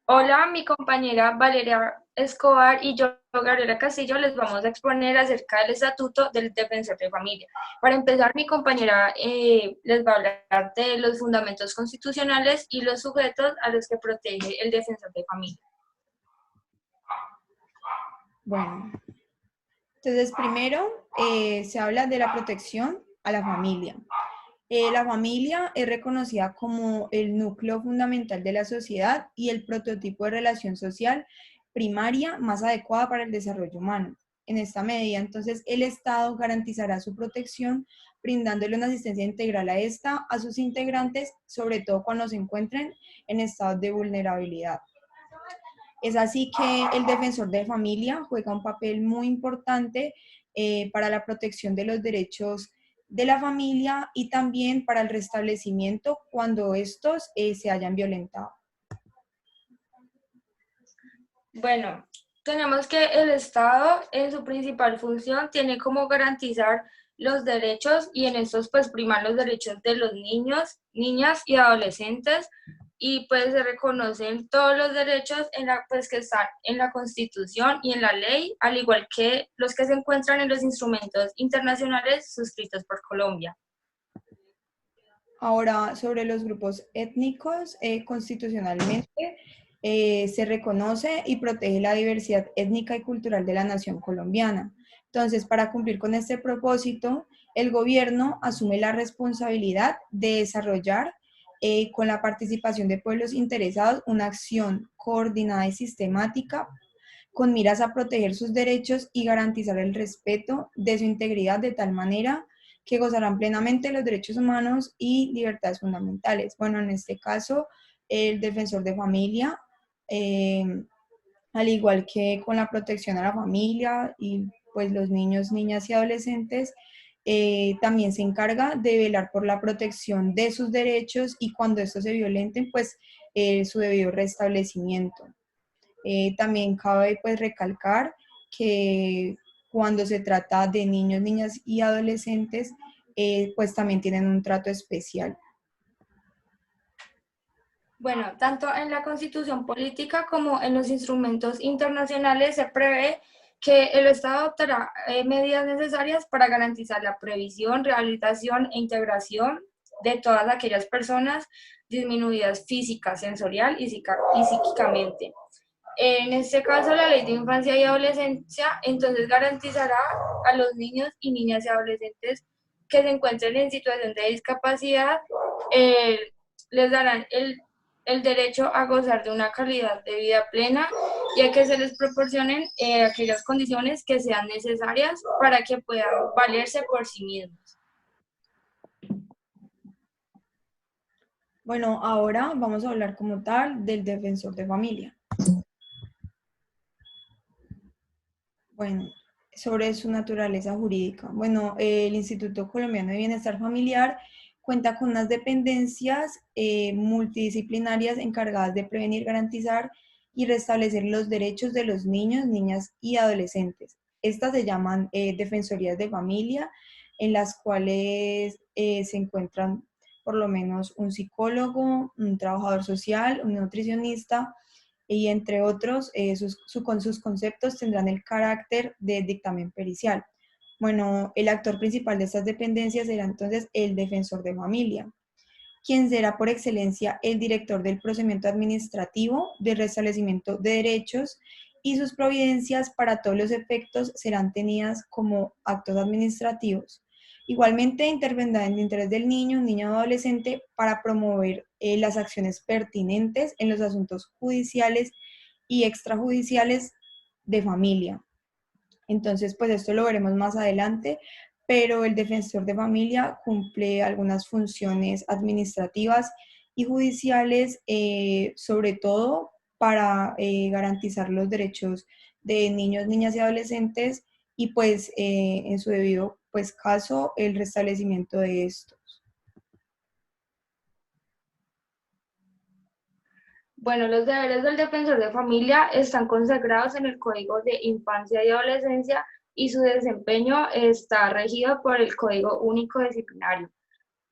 Hola, mi compañera Valeria Escobar y yo, Gabriela Castillo, les vamos a exponer acerca del Estatuto del Defensor de Familia. Para empezar, mi compañera les va a hablar de los fundamentos constitucionales y los sujetos a los que protege el Defensor de Familia. Bueno, entonces primero se habla de la protección a la familia. La familia es reconocida como el núcleo fundamental de la sociedad y el prototipo de relación social primaria más adecuada para el desarrollo humano. En esta medida, entonces, el Estado garantizará su protección, brindándole una asistencia integral a esta, a sus integrantes, sobre todo cuando se encuentren en estado de vulnerabilidad. Es así que el defensor de familia juega un papel muy importante para la protección de los derechos de la familia y también para el restablecimiento cuando estos se hayan violentado. Bueno, tenemos que el Estado en su principal función tiene como garantizar los derechos y en estos pues primar los derechos de los niños, niñas y adolescentes y pues se reconocen todos los derechos pues que están en la Constitución y en la ley, al igual que los que se encuentran en los instrumentos internacionales suscritos por Colombia. Ahora, sobre los grupos étnicos, constitucionalmente se reconoce y protege la diversidad étnica y cultural de la nación colombiana. Entonces, para cumplir con este propósito, el gobierno asume la responsabilidad de desarrollar, con la participación de pueblos interesados, una acción coordinada y sistemática con miras a proteger sus derechos y garantizar el respeto de su integridad de tal manera que gozarán plenamente los derechos humanos y libertades fundamentales. Bueno, en este caso, el defensor de familia, eh, al igual que con la protección a la familia y pues los niños, niñas y adolescentes, también se encarga de velar por la protección de sus derechos y cuando estos se violenten, pues su debido restablecimiento. También cabe pues recalcar que cuando se trata de niños, niñas y adolescentes, pues también tienen un trato especial. Bueno, tanto en la Constitución política como en los instrumentos internacionales se prevé que el Estado adoptará medidas necesarias para garantizar la previsión, rehabilitación e integración de todas aquellas personas disminuidas física, sensorial y psíquicamente. En este caso, la Ley de Infancia y Adolescencia entonces garantizará a los niños y niñas y adolescentes que se encuentren en situación de discapacidad, eh, les darán el derecho a gozar de una calidad de vida plena y a que se les proporcionen aquellas condiciones que sean necesarias para que puedan valerse por sí mismos. Bueno, ahora vamos a hablar como tal del defensor de familia. Bueno, sobre su naturaleza jurídica. Bueno, el Instituto Colombiano de Bienestar Familiar cuenta con unas dependencias multidisciplinarias encargadas de prevenir, garantizar y restablecer los derechos de los niños, niñas y adolescentes. Estas se llaman defensorías de familia, en las cuales se encuentran por lo menos un psicólogo, un trabajador social, un nutricionista, y entre otros, con sus conceptos tendrán el carácter de dictamen pericial. Bueno, el actor principal de estas dependencias será entonces el defensor de familia, quien será por excelencia el director del procedimiento administrativo de restablecimiento de derechos y sus providencias para todos los efectos serán tenidas como actos administrativos. Igualmente intervendrá en el interés del niño, niño o adolescente para promover las acciones pertinentes en los asuntos judiciales y extrajudiciales de familia. Entonces, pues esto lo veremos más adelante, pero el defensor de familia cumple algunas funciones administrativas y judiciales, sobre todo para garantizar los derechos de niños, niñas y adolescentes y pues en su debido pues caso el restablecimiento de estos. Bueno, los deberes del defensor de familia están consagrados en el Código de Infancia y Adolescencia y su desempeño está regido por el Código Único Disciplinario.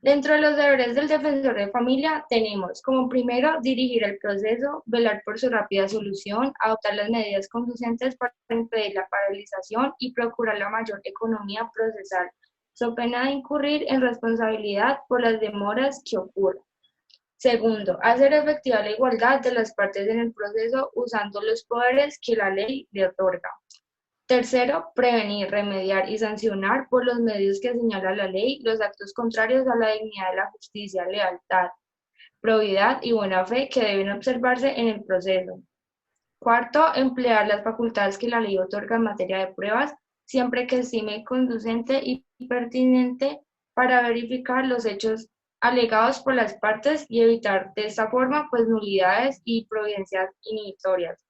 Dentro de los deberes del defensor de familia tenemos como primero dirigir el proceso, velar por su rápida solución, adoptar las medidas conducentes para impedir la paralización y procurar la mayor economía procesal, so pena de incurrir en responsabilidad por las demoras que ocurran. Segundo, hacer efectiva la igualdad de las partes en el proceso usando los poderes que la ley le otorga. Tercero, prevenir, remediar y sancionar por los medios que señala la ley los actos contrarios a la dignidad de la justicia, lealtad, probidad y buena fe que deben observarse en el proceso. Cuarto, emplear las facultades que la ley otorga en materia de pruebas, siempre que estime conducente y pertinente para verificar los hechos alegados por las partes y evitar de esta forma pues nulidades y providencias inhibitorias.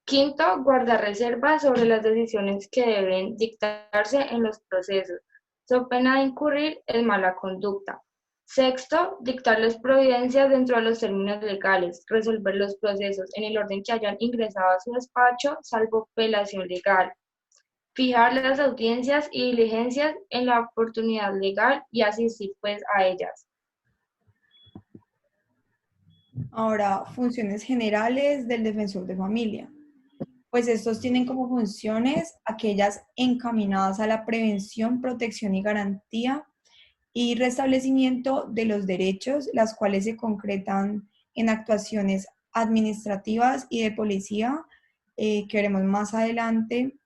Quinto, guardar reservas sobre las decisiones que deben dictarse en los procesos, so pena de incurrir en mala conducta. Sexto, dictar las providencias dentro de los términos legales, resolver los procesos en el orden que hayan ingresado a su despacho, salvo apelación legal. Fijar las audiencias y diligencias en la oportunidad legal y asistir pues a ellas. Ahora, funciones generales del defensor de familia. Pues estos tienen como funciones aquellas encaminadas a la prevención, protección y garantía y restablecimiento de los derechos, las cuales se concretan en actuaciones administrativas y de policía, que veremos más adelante,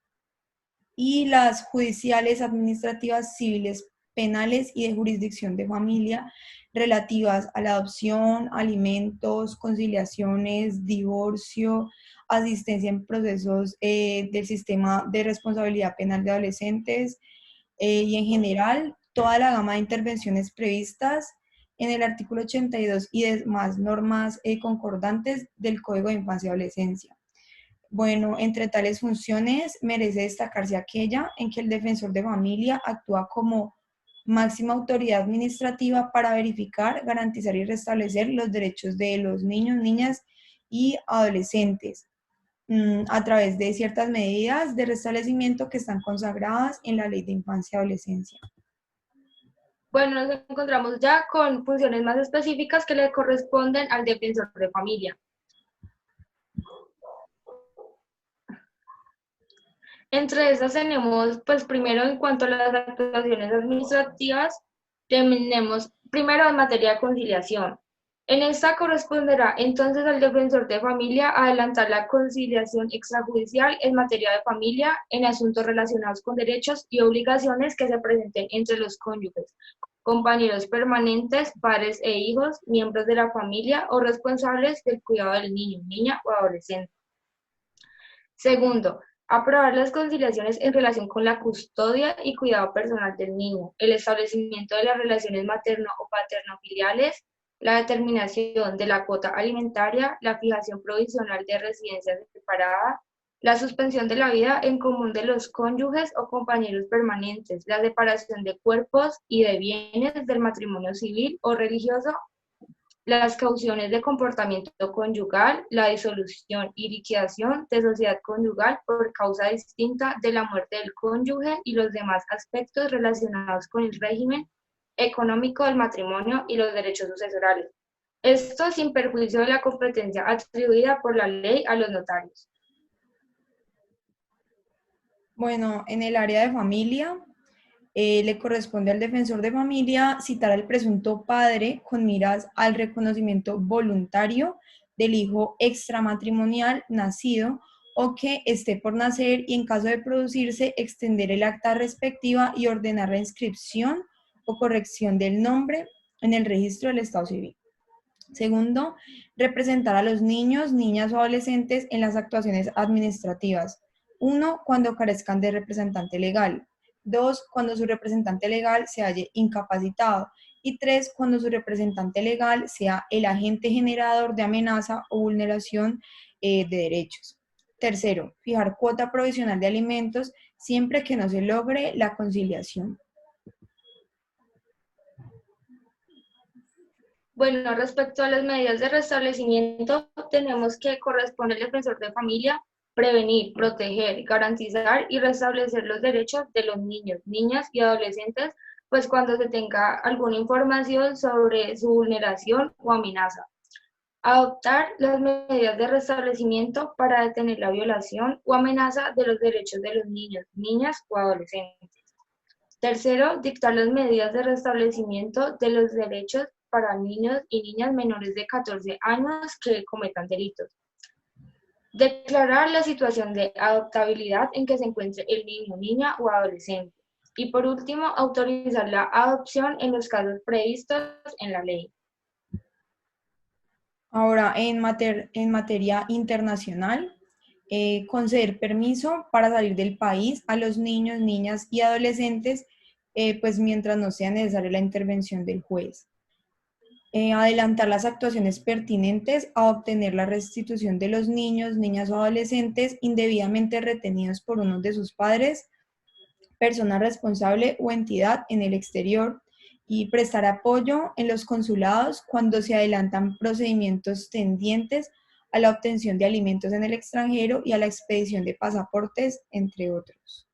y las judiciales, administrativas, civiles, penales y de jurisdicción de familia relativas a la adopción, alimentos, conciliaciones, divorcio, asistencia en procesos del sistema de responsabilidad penal de adolescentes y en general toda la gama de intervenciones previstas en el artículo 82 y demás normas concordantes del Código de Infancia y Adolescencia. Bueno, entre tales funciones merece destacarse aquella en que el defensor de familia actúa como máxima autoridad administrativa para verificar, garantizar y restablecer los derechos de los niños, niñas y adolescentes a través de ciertas medidas de restablecimiento que están consagradas en la Ley de Infancia y Adolescencia. Bueno, nos encontramos ya con funciones más específicas que le corresponden al defensor de familia. Entre estas tenemos, pues primero en cuanto a las actuaciones administrativas, tenemos primero en materia de conciliación. En esta corresponderá entonces al defensor de familia adelantar la conciliación extrajudicial en materia de familia en asuntos relacionados con derechos y obligaciones que se presenten entre los cónyuges, compañeros permanentes, padres e hijos, miembros de la familia o responsables del cuidado del niño, niña o adolescente. Segundo, aprobar las conciliaciones en relación con la custodia y cuidado personal del niño, el establecimiento de las relaciones materno o paterno-filiales, la determinación de la cuota alimentaria, la fijación provisional de residencia separada, la suspensión de la vida en común de los cónyuges o compañeros permanentes, la separación de cuerpos y de bienes del matrimonio civil o religioso, las cauciones de comportamiento conyugal, la disolución y liquidación de sociedad conyugal por causa distinta de la muerte del cónyuge y los demás aspectos relacionados con el régimen económico del matrimonio y los derechos sucesorales. Esto sin perjuicio de la competencia atribuida por la ley a los notarios. Bueno, en el área de familia, le corresponde al defensor de familia citar al presunto padre con miras al reconocimiento voluntario del hijo extramatrimonial nacido o que esté por nacer y en caso de producirse extender el acta respectiva y ordenar la inscripción o corrección del nombre en el registro del Estado Civil. Segundo, representar a los niños, niñas o adolescentes en las actuaciones administrativas. Uno, cuando carezcan de representante legal. Dos, cuando su representante legal se halle incapacitado. Y tres, cuando su representante legal sea el agente generador de amenaza o vulneración de derechos. Tercero, fijar cuota provisional de alimentos siempre que no se logre la conciliación. Bueno, respecto a las medidas de restablecimiento, tenemos que corresponde al defensor de familia prevenir, proteger, garantizar y restablecer los derechos de los niños, niñas y adolescentes pues cuando se tenga alguna información sobre su vulneración o amenaza. Adoptar las medidas de restablecimiento para detener la violación o amenaza de los derechos de los niños, niñas o adolescentes. Tercero, dictar las medidas de restablecimiento de los derechos para niños y niñas menores de 14 años que cometan delitos. Declarar la situación de adoptabilidad en que se encuentre el niño, niña o adolescente. Y por último, autorizar la adopción en los casos previstos en la ley. Ahora, en materia internacional, conceder permiso para salir del país a los niños, niñas y adolescentes, pues mientras no sea necesaria la intervención del juez. Adelantar las actuaciones pertinentes a obtener la restitución de los niños, niñas o adolescentes indebidamente retenidos por uno de sus padres, persona responsable o entidad en el exterior, y prestar apoyo en los consulados cuando se adelantan procedimientos tendientes a la obtención de alimentos en el extranjero y a la expedición de pasaportes, entre otros.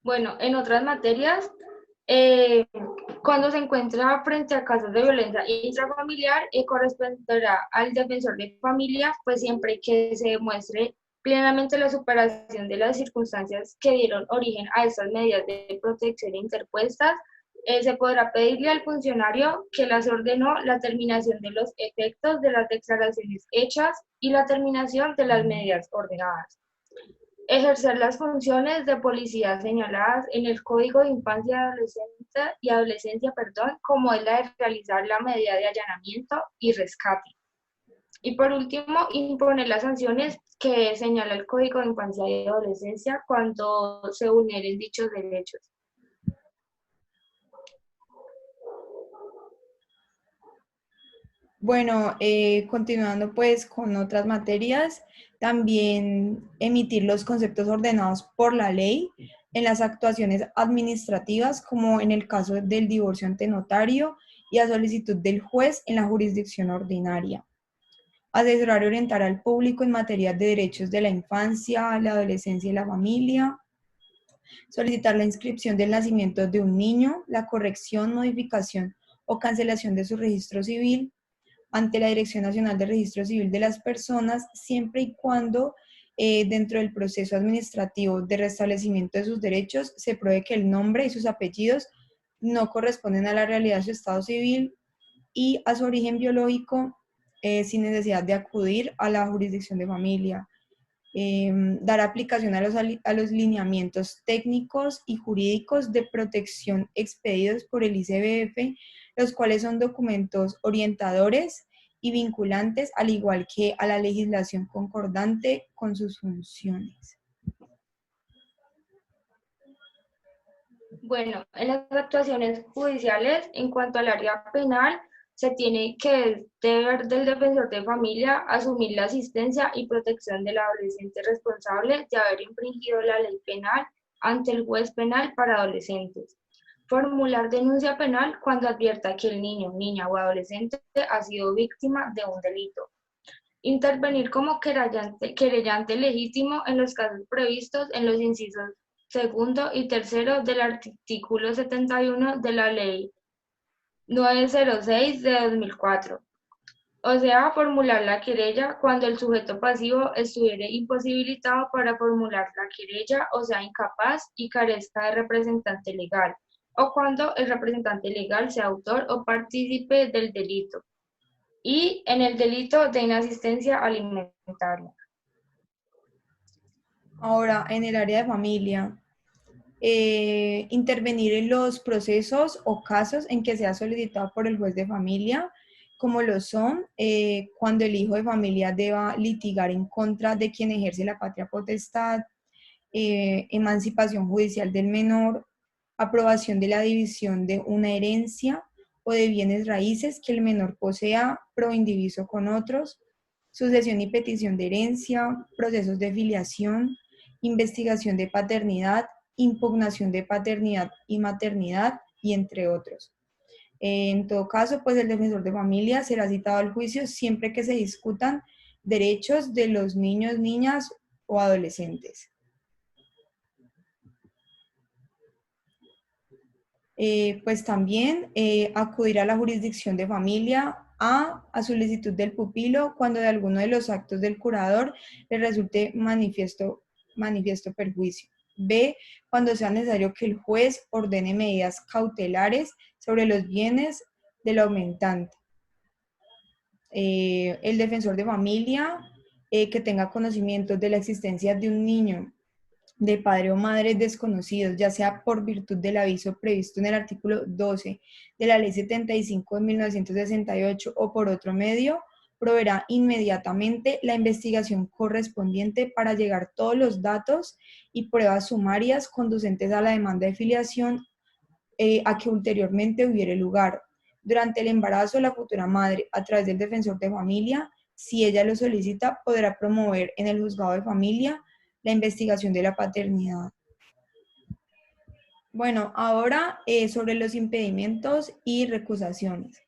Bueno, en otras materias, cuando se encuentra frente a casos de violencia intrafamiliar, corresponderá al defensor de familia, pues siempre que se demuestre plenamente la superación de las circunstancias que dieron origen a estas medidas de protección interpuestas, se podrá pedirle al funcionario que las ordenó la terminación de los efectos de las declaraciones hechas y la terminación de las medidas ordenadas. Ejercer las funciones de policía señaladas en el Código de Infancia y Adolescencia, como es la de realizar la medida de allanamiento y rescate. Y por último, imponer las sanciones que señala el Código de Infancia y Adolescencia cuando se vulneren dichos derechos. Bueno, continuando pues con otras materias, también emitir los conceptos ordenados por la ley en las actuaciones administrativas, como en el caso del divorcio ante notario y a solicitud del juez en la jurisdicción ordinaria. Asesorar y orientar al público en materia de derechos de la infancia, la adolescencia y la familia. Solicitar la inscripción del nacimiento de un niño, la corrección, modificación o cancelación de su registro civil ante la Dirección Nacional de Registro Civil de las Personas, siempre y cuando dentro del proceso administrativo de restablecimiento de sus derechos se pruebe que el nombre y sus apellidos no corresponden a la realidad de su estado civil y a su origen biológico, sin necesidad de acudir a la jurisdicción de familia. Dar aplicación a los lineamientos técnicos y jurídicos de protección expedidos por el ICBF, los cuales son documentos orientadores y vinculantes, al igual que a la legislación concordante con sus funciones. Bueno, en las actuaciones judiciales, en cuanto al área penal, se tiene que deber del defensor de familia asumir la asistencia y protección del adolescente responsable de haber infringido la ley penal ante el juez penal para adolescentes. Formular denuncia penal cuando advierta que el niño, niña o adolescente ha sido víctima de un delito. Intervenir como querellante legítimo en los casos previstos en los incisos segundo y tercero del artículo 71 de la Ley 906 de 2004. O sea, formular la querella cuando el sujeto pasivo estuviere imposibilitado para formular la querella, o sea, incapaz y carezca de representante legal, o cuando el representante legal sea autor o partícipe del delito, y en el delito de inasistencia alimentaria. Ahora, en el área de familia, intervenir en los procesos o casos en que sea solicitado por el juez de familia, como lo son cuando el hijo de familia deba litigar en contra de quien ejerce la patria potestad, emancipación judicial del menor, aprobación de la división de una herencia o de bienes raíces que el menor posea pro indiviso con otros, sucesión y petición de herencia, procesos de filiación, investigación de paternidad, impugnación de paternidad y maternidad, y entre otros. En todo caso, pues el defensor de familia será citado al juicio siempre que se discutan derechos de los niños, niñas o adolescentes. Pues también acudir a la jurisdicción de familia, a solicitud del pupilo cuando de alguno de los actos del curador le resulte manifiesto perjuicio. B, cuando sea necesario que el juez ordene medidas cautelares sobre los bienes del aumentante. El defensor de familia que tenga conocimiento de la existencia de un niño de padre o madre desconocidos, ya sea por virtud del aviso previsto en el artículo 12 de la Ley 75 de 1968 o por otro medio, proveerá inmediatamente la investigación correspondiente para llegar todos los datos y pruebas sumarias conducentes a la demanda de filiación a que ulteriormente hubiere lugar. Durante el embarazo, la futura madre, a través del defensor de familia, si ella lo solicita, podrá promover en el juzgado de familia la investigación de la paternidad. Bueno, ahora sobre los impedimentos y recusaciones.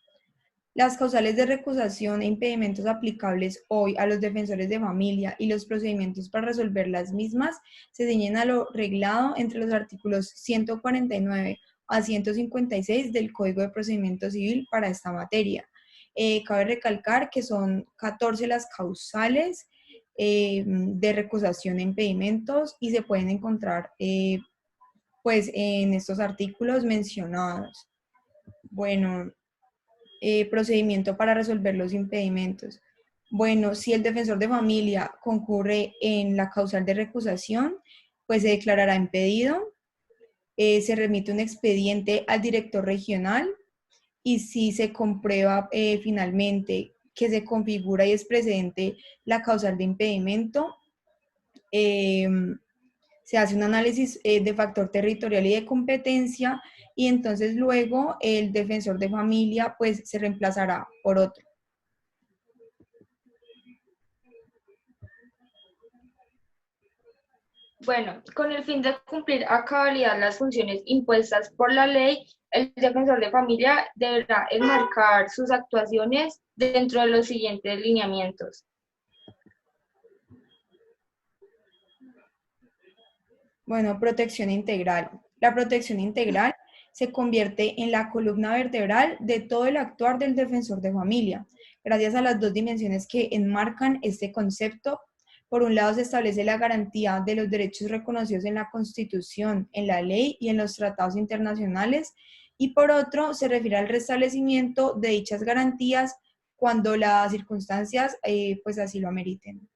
Las causales de recusación e impedimentos aplicables hoy a los defensores de familia y los procedimientos para resolver las mismas se ciñen a lo reglado entre los artículos 149 a 156 del Código de Procedimiento Civil para esta materia. Cabe recalcar que son 14 las causales de recusación e impedimentos y se pueden encontrar pues en estos artículos mencionados. Bueno, procedimiento para resolver los impedimentos. Bueno, si el defensor de familia concurre en la causal de recusación, pues se declarará impedido, se remite un expediente al director regional y si se comprueba finalmente que se configura y es precedente la causal de impedimento, se hace un análisis de factor territorial y de competencia y entonces luego el defensor de familia pues se reemplazará por otro. Bueno, con el fin de cumplir a cabalidad las funciones impuestas por la ley, el defensor de familia deberá enmarcar sus actuaciones dentro de los siguientes lineamientos. Bueno, protección integral. La protección integral se convierte en la columna vertebral de todo el actuar del defensor de familia, gracias a las dos dimensiones que enmarcan este concepto. Por un lado, se establece la garantía de los derechos reconocidos en la Constitución, en la ley y en los tratados internacionales, y por otro, se refiere al restablecimiento de dichas garantías cuando las circunstancias pues así lo ameriten.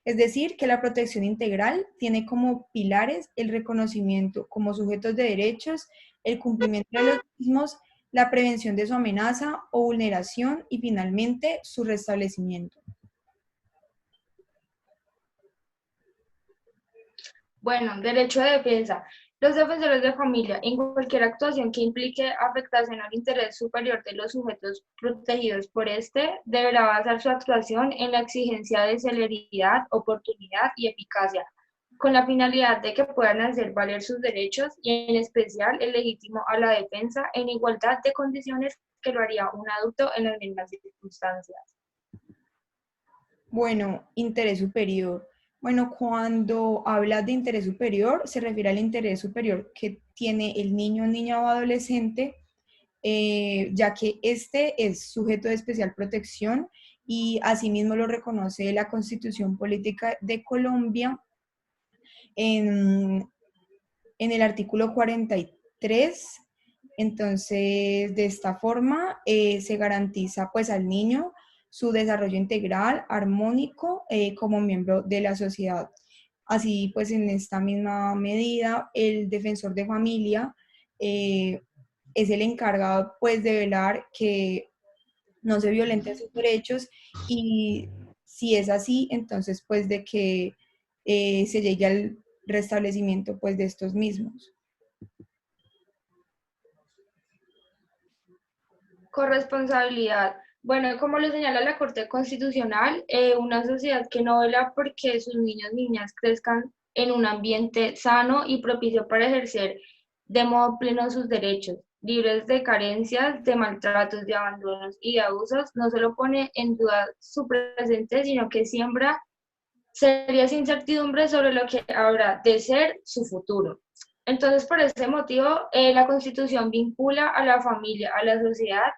Es decir, que la protección integral tiene como pilares el reconocimiento como sujetos de derechos, el cumplimiento de los mismos, la prevención de su amenaza o vulneración y finalmente su restablecimiento. Bueno, derecho de defensa. Los defensores de familia, en cualquier actuación que implique afectación al interés superior de los sujetos protegidos por este, deberá basar su actuación en la exigencia de celeridad, oportunidad y eficacia, con la finalidad de que puedan hacer valer sus derechos y en especial el legítimo a la defensa en igualdad de condiciones que lo haría un adulto en las mismas circunstancias. Bueno, interés superior. Bueno, cuando habla de interés superior, se refiere al interés superior que tiene el niño, niña o adolescente, ya que este es sujeto de especial protección y asimismo lo reconoce la Constitución Política de Colombia en, en el artículo 43. Entonces, de esta forma se garantiza pues al niño su desarrollo integral, armónico, como miembro de la sociedad. Así pues, en esta misma medida, el defensor de familia es el encargado pues de velar que no se violenten sus derechos y si es así, entonces pues de que se llegue al restablecimiento pues de estos mismos. Corresponsabilidad. Bueno, como lo señala la Corte Constitucional, una sociedad que no vela porque sus niños y niñas crezcan en un ambiente sano y propicio para ejercer de modo pleno sus derechos, libres de carencias, de maltratos, de abandonos y de abusos, no solo pone en duda su presente, sino que siembra serias incertidumbres sobre lo que habrá de ser su futuro. Entonces, por ese motivo, la Constitución vincula a la familia, a la sociedad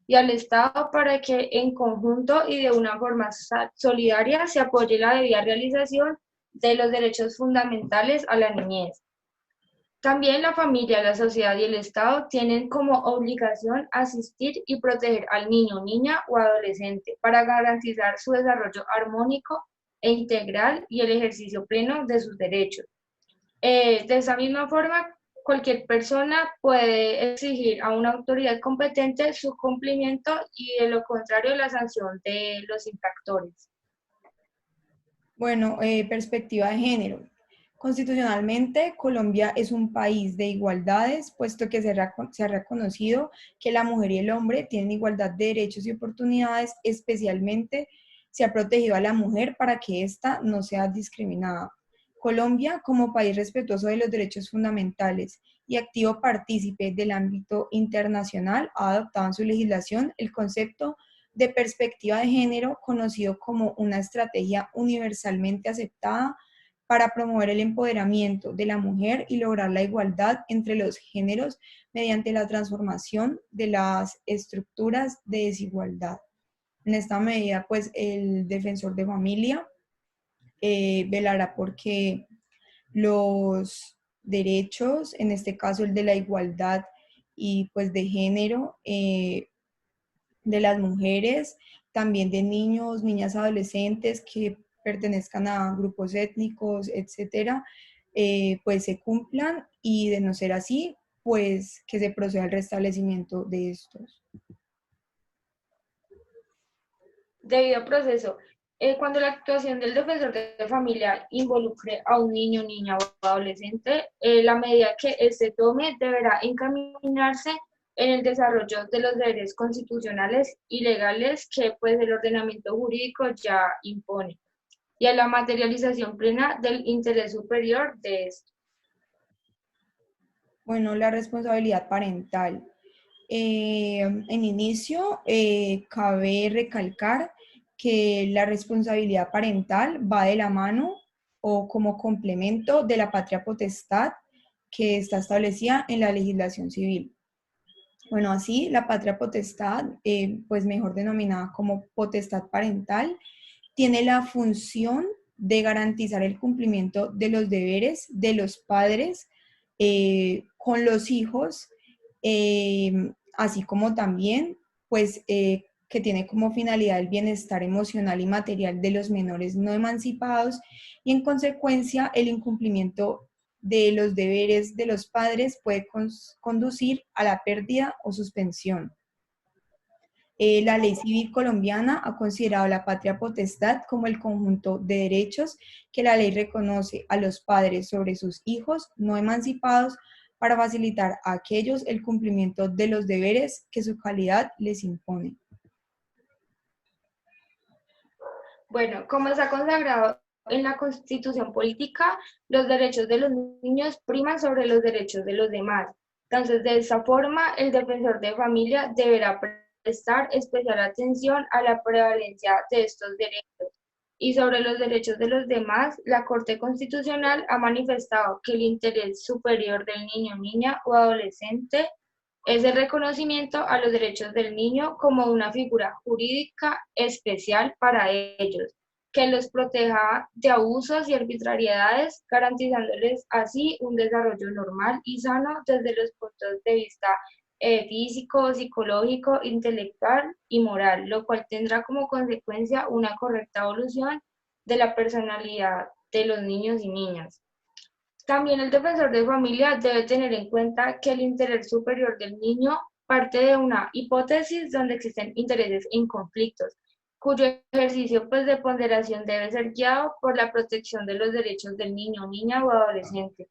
y al Estado para que en conjunto y de una forma solidaria se apoye la debida realización de los derechos fundamentales a la niñez. También la familia, la sociedad y el Estado tienen como obligación asistir y proteger al niño, niña o adolescente para garantizar su desarrollo armónico e integral y el ejercicio pleno de sus derechos. De esa misma forma, cualquier persona puede exigir a una autoridad competente su cumplimiento y de lo contrario la sanción de los infractores. Bueno, perspectiva de género. Constitucionalmente, Colombia es un país de igualdades, puesto que se ha reconocido que la mujer y el hombre tienen igualdad de derechos y oportunidades, especialmente se ha protegido a la mujer para que ésta no sea discriminada. Colombia, como país respetuoso de los derechos fundamentales y activo partícipe del ámbito internacional, ha adoptado en su legislación el concepto de perspectiva de género, conocido como una estrategia universalmente aceptada para promover el empoderamiento de la mujer y lograr la igualdad entre los géneros mediante la transformación de las estructuras de desigualdad. En esta medida, pues el defensor de familia velará porque los derechos, en este caso el de la igualdad y pues de género, de las mujeres, también de niños, niñas, adolescentes que pertenezcan a grupos étnicos, etcétera, pues se cumplan y de no ser así, pues que se proceda al restablecimiento de estos. Debido proceso, cuando la actuación del defensor de familia involucre a un niño, niña o adolescente, la medida que éste tome deberá encaminarse en el desarrollo de los deberes constitucionales y legales que pues el ordenamiento jurídico ya impone y a la materialización plena del interés superior de esto. Bueno, la responsabilidad parental. En inicio, cabe recalcar que la responsabilidad parental va de la mano o como complemento de la patria potestad que está establecida en la legislación civil. Bueno, así la patria potestad, pues mejor denominada como potestad parental, tiene la función de garantizar el cumplimiento de los deberes de los padres con los hijos, así como también, pues, que tiene como finalidad el bienestar emocional y material de los menores no emancipados y en consecuencia el incumplimiento de los deberes de los padres puede conducir a la pérdida o suspensión. La ley civil colombiana ha considerado la patria potestad como el conjunto de derechos que la ley reconoce a los padres sobre sus hijos no emancipados para facilitar a aquellos el cumplimiento de los deberes que su calidad les impone. Bueno, como está consagrado en la Constitución política, los derechos de los niños priman sobre los derechos de los demás. Entonces, de esa forma, el defensor de familia deberá prestar especial atención a la prevalencia de estos derechos. Y sobre los derechos de los demás, la Corte Constitucional ha manifestado que el interés superior del niño, niña o adolescente es el reconocimiento a los derechos del niño como una figura jurídica especial para ellos, que los proteja de abusos y arbitrariedades, garantizándoles así un desarrollo normal y sano desde los puntos de vista físico, psicológico, intelectual y moral, lo cual tendrá como consecuencia una correcta evolución de la personalidad de los niños y niñas. También el defensor de familia debe tener en cuenta que el interés superior del niño parte de una hipótesis donde existen intereses en conflictos, cuyo ejercicio pues, de ponderación debe ser guiado por la protección de los derechos del niño, niña o adolescente,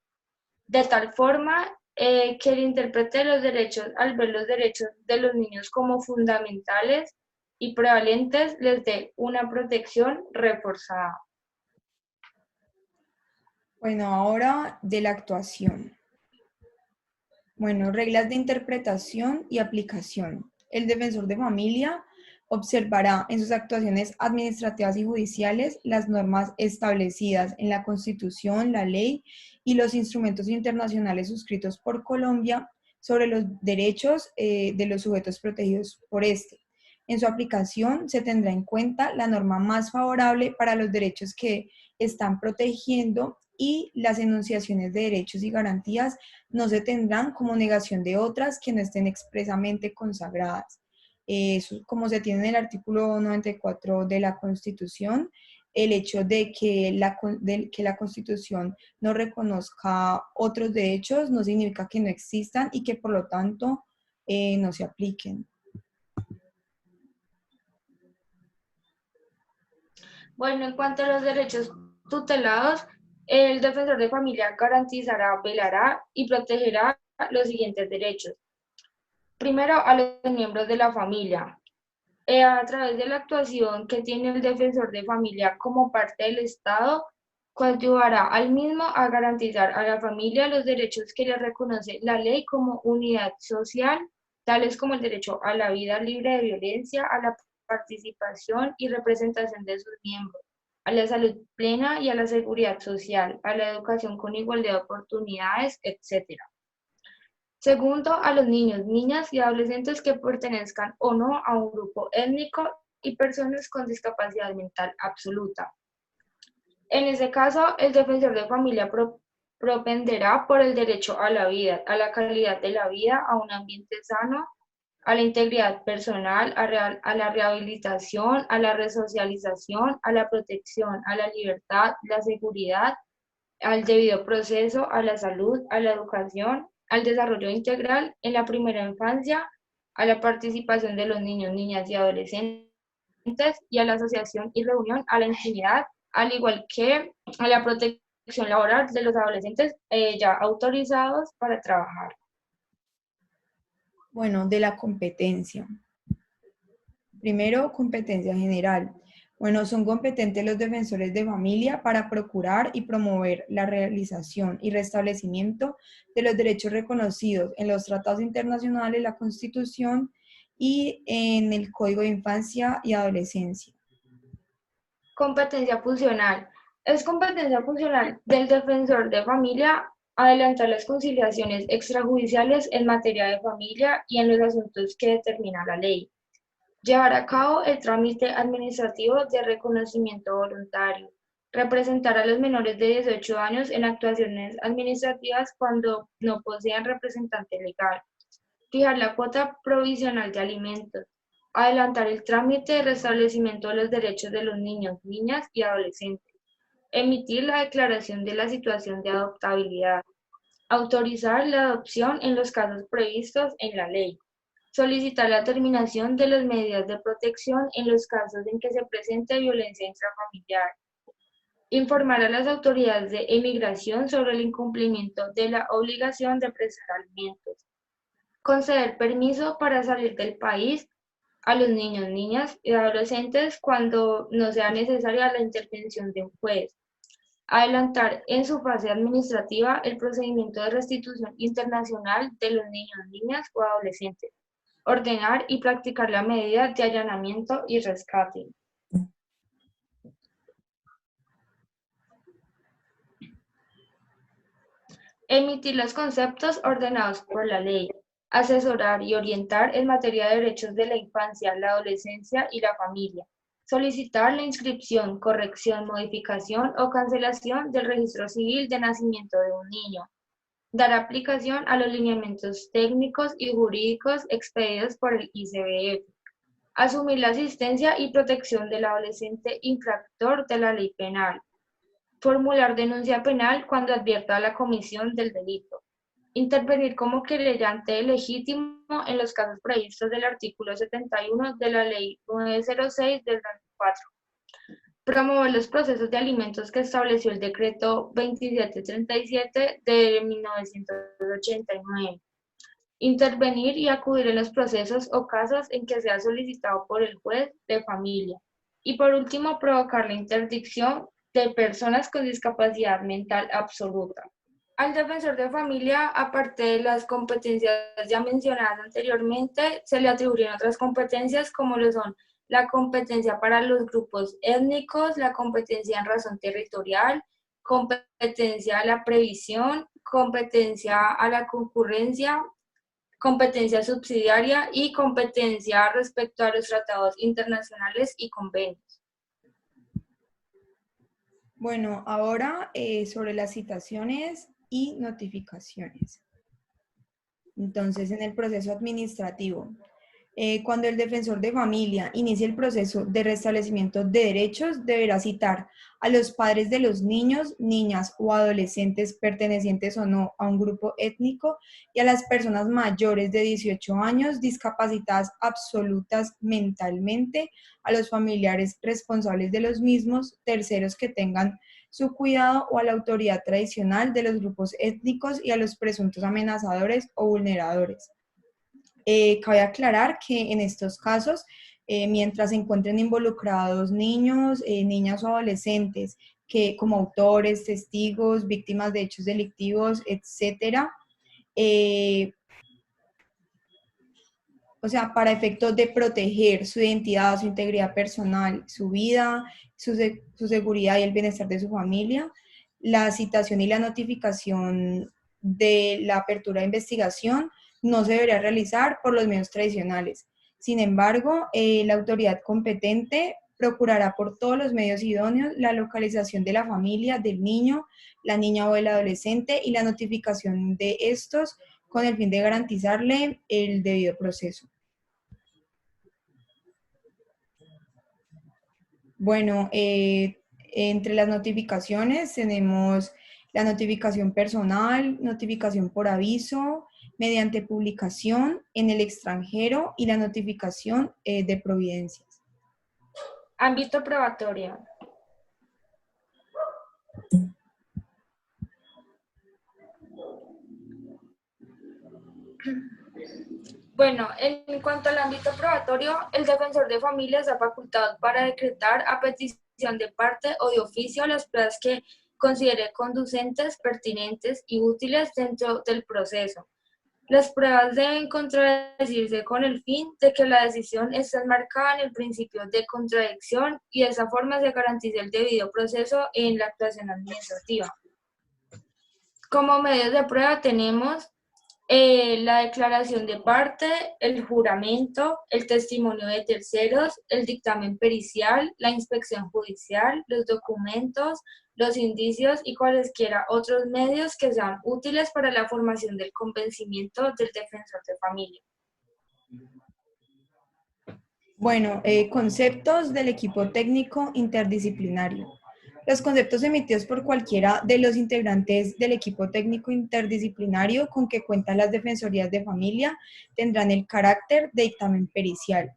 de tal forma que el intérprete de los derechos, al ver los derechos de los niños como fundamentales y prevalentes, les dé una protección reforzada. Bueno, ahora de la actuación. Bueno, reglas de interpretación y aplicación. El defensor de familia Observará en sus actuaciones administrativas y judiciales las normas establecidas en la Constitución, la ley y los instrumentos internacionales suscritos por Colombia sobre los derechos de los sujetos protegidos por este. En su aplicación se tendrá en cuenta la norma más favorable para los derechos que están protegiendo y las enunciaciones de derechos y garantías no se tendrán como negación de otras que no estén expresamente consagradas. Como se tiene en el artículo 94 de la Constitución, el hecho de que la Constitución no reconozca otros derechos no significa que no existan y que por lo tanto no se apliquen. Bueno, en cuanto a los derechos tutelados, el defensor de familia garantizará, velará y protegerá los siguientes derechos. Primero, a los miembros de la familia. A través de la actuación que tiene el defensor de familia como parte del Estado, coadyuvará al mismo a garantizar a la familia los derechos que le reconoce la ley como unidad social, tales como el derecho a la vida libre de violencia, a la participación y representación de sus miembros, a la salud plena y a la seguridad social, a la educación con igualdad de oportunidades, etc. Segundo, a los niños, niñas y adolescentes que pertenezcan o no a un grupo étnico y personas con discapacidad mental absoluta. En ese caso, el defensor de familia propenderá por el derecho a la vida, a la calidad de la vida, a un ambiente sano, a la integridad personal, a la rehabilitación, a la resocialización, a la protección, a la libertad, la seguridad, al debido proceso, a la salud, a la educación, al desarrollo integral en la primera infancia, a la participación de los niños, niñas y adolescentes y a la asociación y reunión, a la intimidad, al igual que a la protección laboral de los adolescentes ya autorizados para trabajar. Bueno, de la competencia. Primero, competencia general. Bueno, son competentes los defensores de familia para procurar y promover la realización y restablecimiento de los derechos reconocidos en los tratados internacionales, la Constitución y en el Código de Infancia y Adolescencia. Competencia funcional. Es competencia funcional del defensor de familia adelantar las conciliaciones extrajudiciales en materia de familia y en los asuntos que determina la ley. Llevar a cabo el trámite administrativo de reconocimiento voluntario. Representar a los menores de 18 años en actuaciones administrativas cuando no posean representante legal. Fijar la cuota provisional de alimentos. Adelantar el trámite de restablecimiento de los derechos de los niños, niñas y adolescentes. Emitir la declaración de la situación de adoptabilidad. Autorizar la adopción en los casos previstos en la ley. Solicitar la terminación de las medidas de protección en los casos en que se presente violencia intrafamiliar. Informar a las autoridades de emigración sobre el incumplimiento de la obligación de prestar alimentos. Conceder permiso para salir del país a los niños, niñas y adolescentes cuando no sea necesaria la intervención de un juez. Adelantar en su fase administrativa el procedimiento de restitución internacional de los niños, niñas o adolescentes. Ordenar y practicar la medida de allanamiento y rescate. Emitir los conceptos ordenados por la ley. Asesorar y orientar en materia de derechos de la infancia, la adolescencia y la familia. Solicitar la inscripción, corrección, modificación o cancelación del registro civil de nacimiento de un niño. Dar aplicación a los lineamientos técnicos y jurídicos expedidos por el ICBF. Asumir la asistencia y protección del adolescente infractor de la ley penal. Formular denuncia penal cuando advierta la comisión del delito. Intervenir como querellante legítimo en los casos previstos del artículo 71 de la Ley 906 del 2004. Promover los procesos de alimentos que estableció el Decreto 2737 de 1989. Intervenir y acudir en los procesos o casos en que sea solicitado por el juez de familia. Y por último, provocar la interdicción de personas con discapacidad mental absoluta. Al defensor de familia, aparte de las competencias ya mencionadas anteriormente, se le atribuyen otras competencias como lo son la competencia para los grupos étnicos, la competencia en razón territorial, competencia a la previsión, competencia a la concurrencia, competencia subsidiaria y competencia respecto a los tratados internacionales y convenios. Bueno, ahora sobre las citaciones y notificaciones. Entonces, en el proceso administrativo, cuando el defensor de familia inicie el proceso de restablecimiento de derechos, deberá citar a los padres de los niños, niñas o adolescentes pertenecientes o no a un grupo étnico y a las personas mayores de 18 años discapacitadas absolutas mentalmente, a los familiares responsables de los mismos, terceros que tengan su cuidado o a la autoridad tradicional de los grupos étnicos y a los presuntos amenazadores o vulneradores. Cabe aclarar que en estos casos, mientras se encuentren involucrados niños, niñas o adolescentes, que como autores, testigos, víctimas de hechos delictivos, etcétera, o sea, para efectos de proteger su identidad, su integridad personal, su vida, su seguridad y el bienestar de su familia, la citación y la notificación de la apertura de investigación no se debería realizar por los medios tradicionales. Sin embargo, la autoridad competente procurará por todos los medios idóneos la localización de la familia, del niño, la niña o el adolescente y la notificación de estos con el fin de garantizarle el debido proceso. Bueno, entre las notificaciones tenemos la notificación personal, notificación por aviso, mediante publicación en el extranjero y la notificación de providencias. Ámbito probatorio. Bueno, en cuanto al ámbito probatorio, el defensor de familia está facultado para decretar a petición de parte o de oficio las pruebas que considere conducentes, pertinentes y útiles dentro del proceso. Las pruebas deben contradecirse con el fin de que la decisión esté enmarcada en el principio de contradicción y de esa forma se garantice el debido proceso en la actuación administrativa. Como medios de prueba tenemos la declaración de parte, el juramento, el testimonio de terceros, el dictamen pericial, la inspección judicial, los documentos, los indicios y cualesquiera otros medios que sean útiles para la formación del convencimiento del defensor de familia. Bueno, conceptos del equipo técnico interdisciplinario. Los conceptos emitidos por cualquiera de los integrantes del equipo técnico interdisciplinario con que cuentan las defensorías de familia tendrán el carácter de dictamen pericial.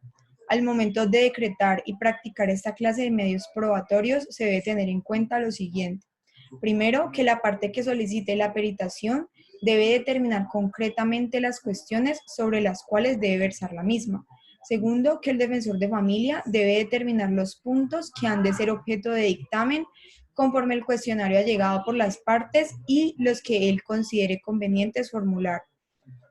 Al momento de decretar y practicar esta clase de medios probatorios se debe tener en cuenta lo siguiente. Primero, que la parte que solicite la peritación debe determinar concretamente las cuestiones sobre las cuales debe versar la misma. Segundo, que el defensor de familia debe determinar los puntos que han de ser objeto de dictamen conforme el cuestionario allegado por las partes y los que él considere convenientes formular.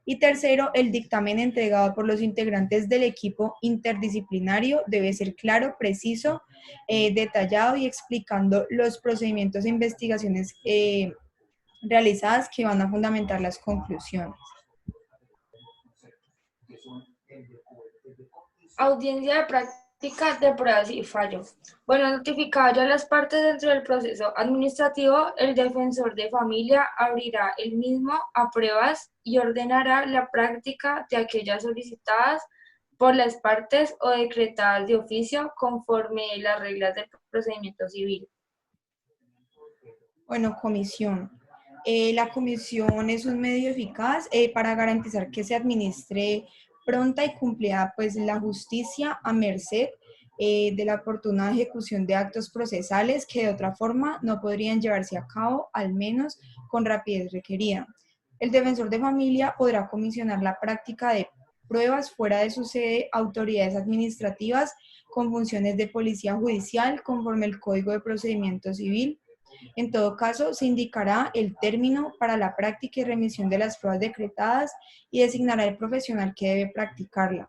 Y tercero, el dictamen entregado por los integrantes del equipo interdisciplinario debe ser claro, preciso, detallado y explicando los procedimientos e investigaciones realizadas que van a fundamentar las conclusiones. Audiencia de práctica de pruebas y fallos. Bueno, notificadas ya las partes dentro del proceso administrativo, el defensor de familia abrirá el mismo a pruebas y ordenará la práctica de aquellas solicitadas por las partes o decretadas de oficio conforme las reglas del procedimiento civil. Bueno, comisión. La comisión es un medio eficaz para garantizar que se administre pronta y cumplida pues, la justicia a merced de la oportuna ejecución de actos procesales que de otra forma no podrían llevarse a cabo, al menos con rapidez requerida. El defensor de familia podrá comisionar la práctica de pruebas fuera de su sede a autoridades administrativas con funciones de policía judicial conforme el Código de Procedimiento Civil. En todo caso, se indicará el término para la práctica y remisión de las pruebas decretadas y designará el profesional que debe practicarla.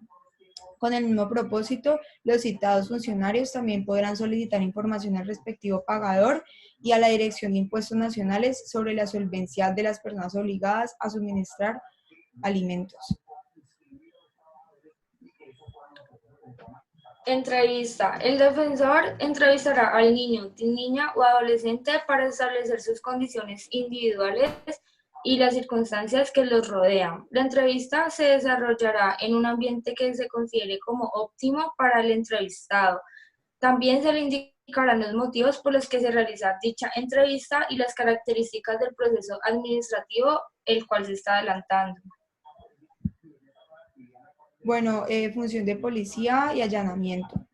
Con el mismo propósito, los citados funcionarios también podrán solicitar información al respectivo pagador y a la Dirección de Impuestos Nacionales sobre la solvencia de las personas obligadas a suministrar alimentos. Entrevista. El defensor entrevistará al niño, niña o adolescente para establecer sus condiciones individuales y las circunstancias que los rodean. La entrevista se desarrollará en un ambiente que se considere como óptimo para el entrevistado. También se le indicarán los motivos por los que se realiza dicha entrevista y las características del proceso administrativo el cual se está adelantando. Bueno, función de policía y allanamiento.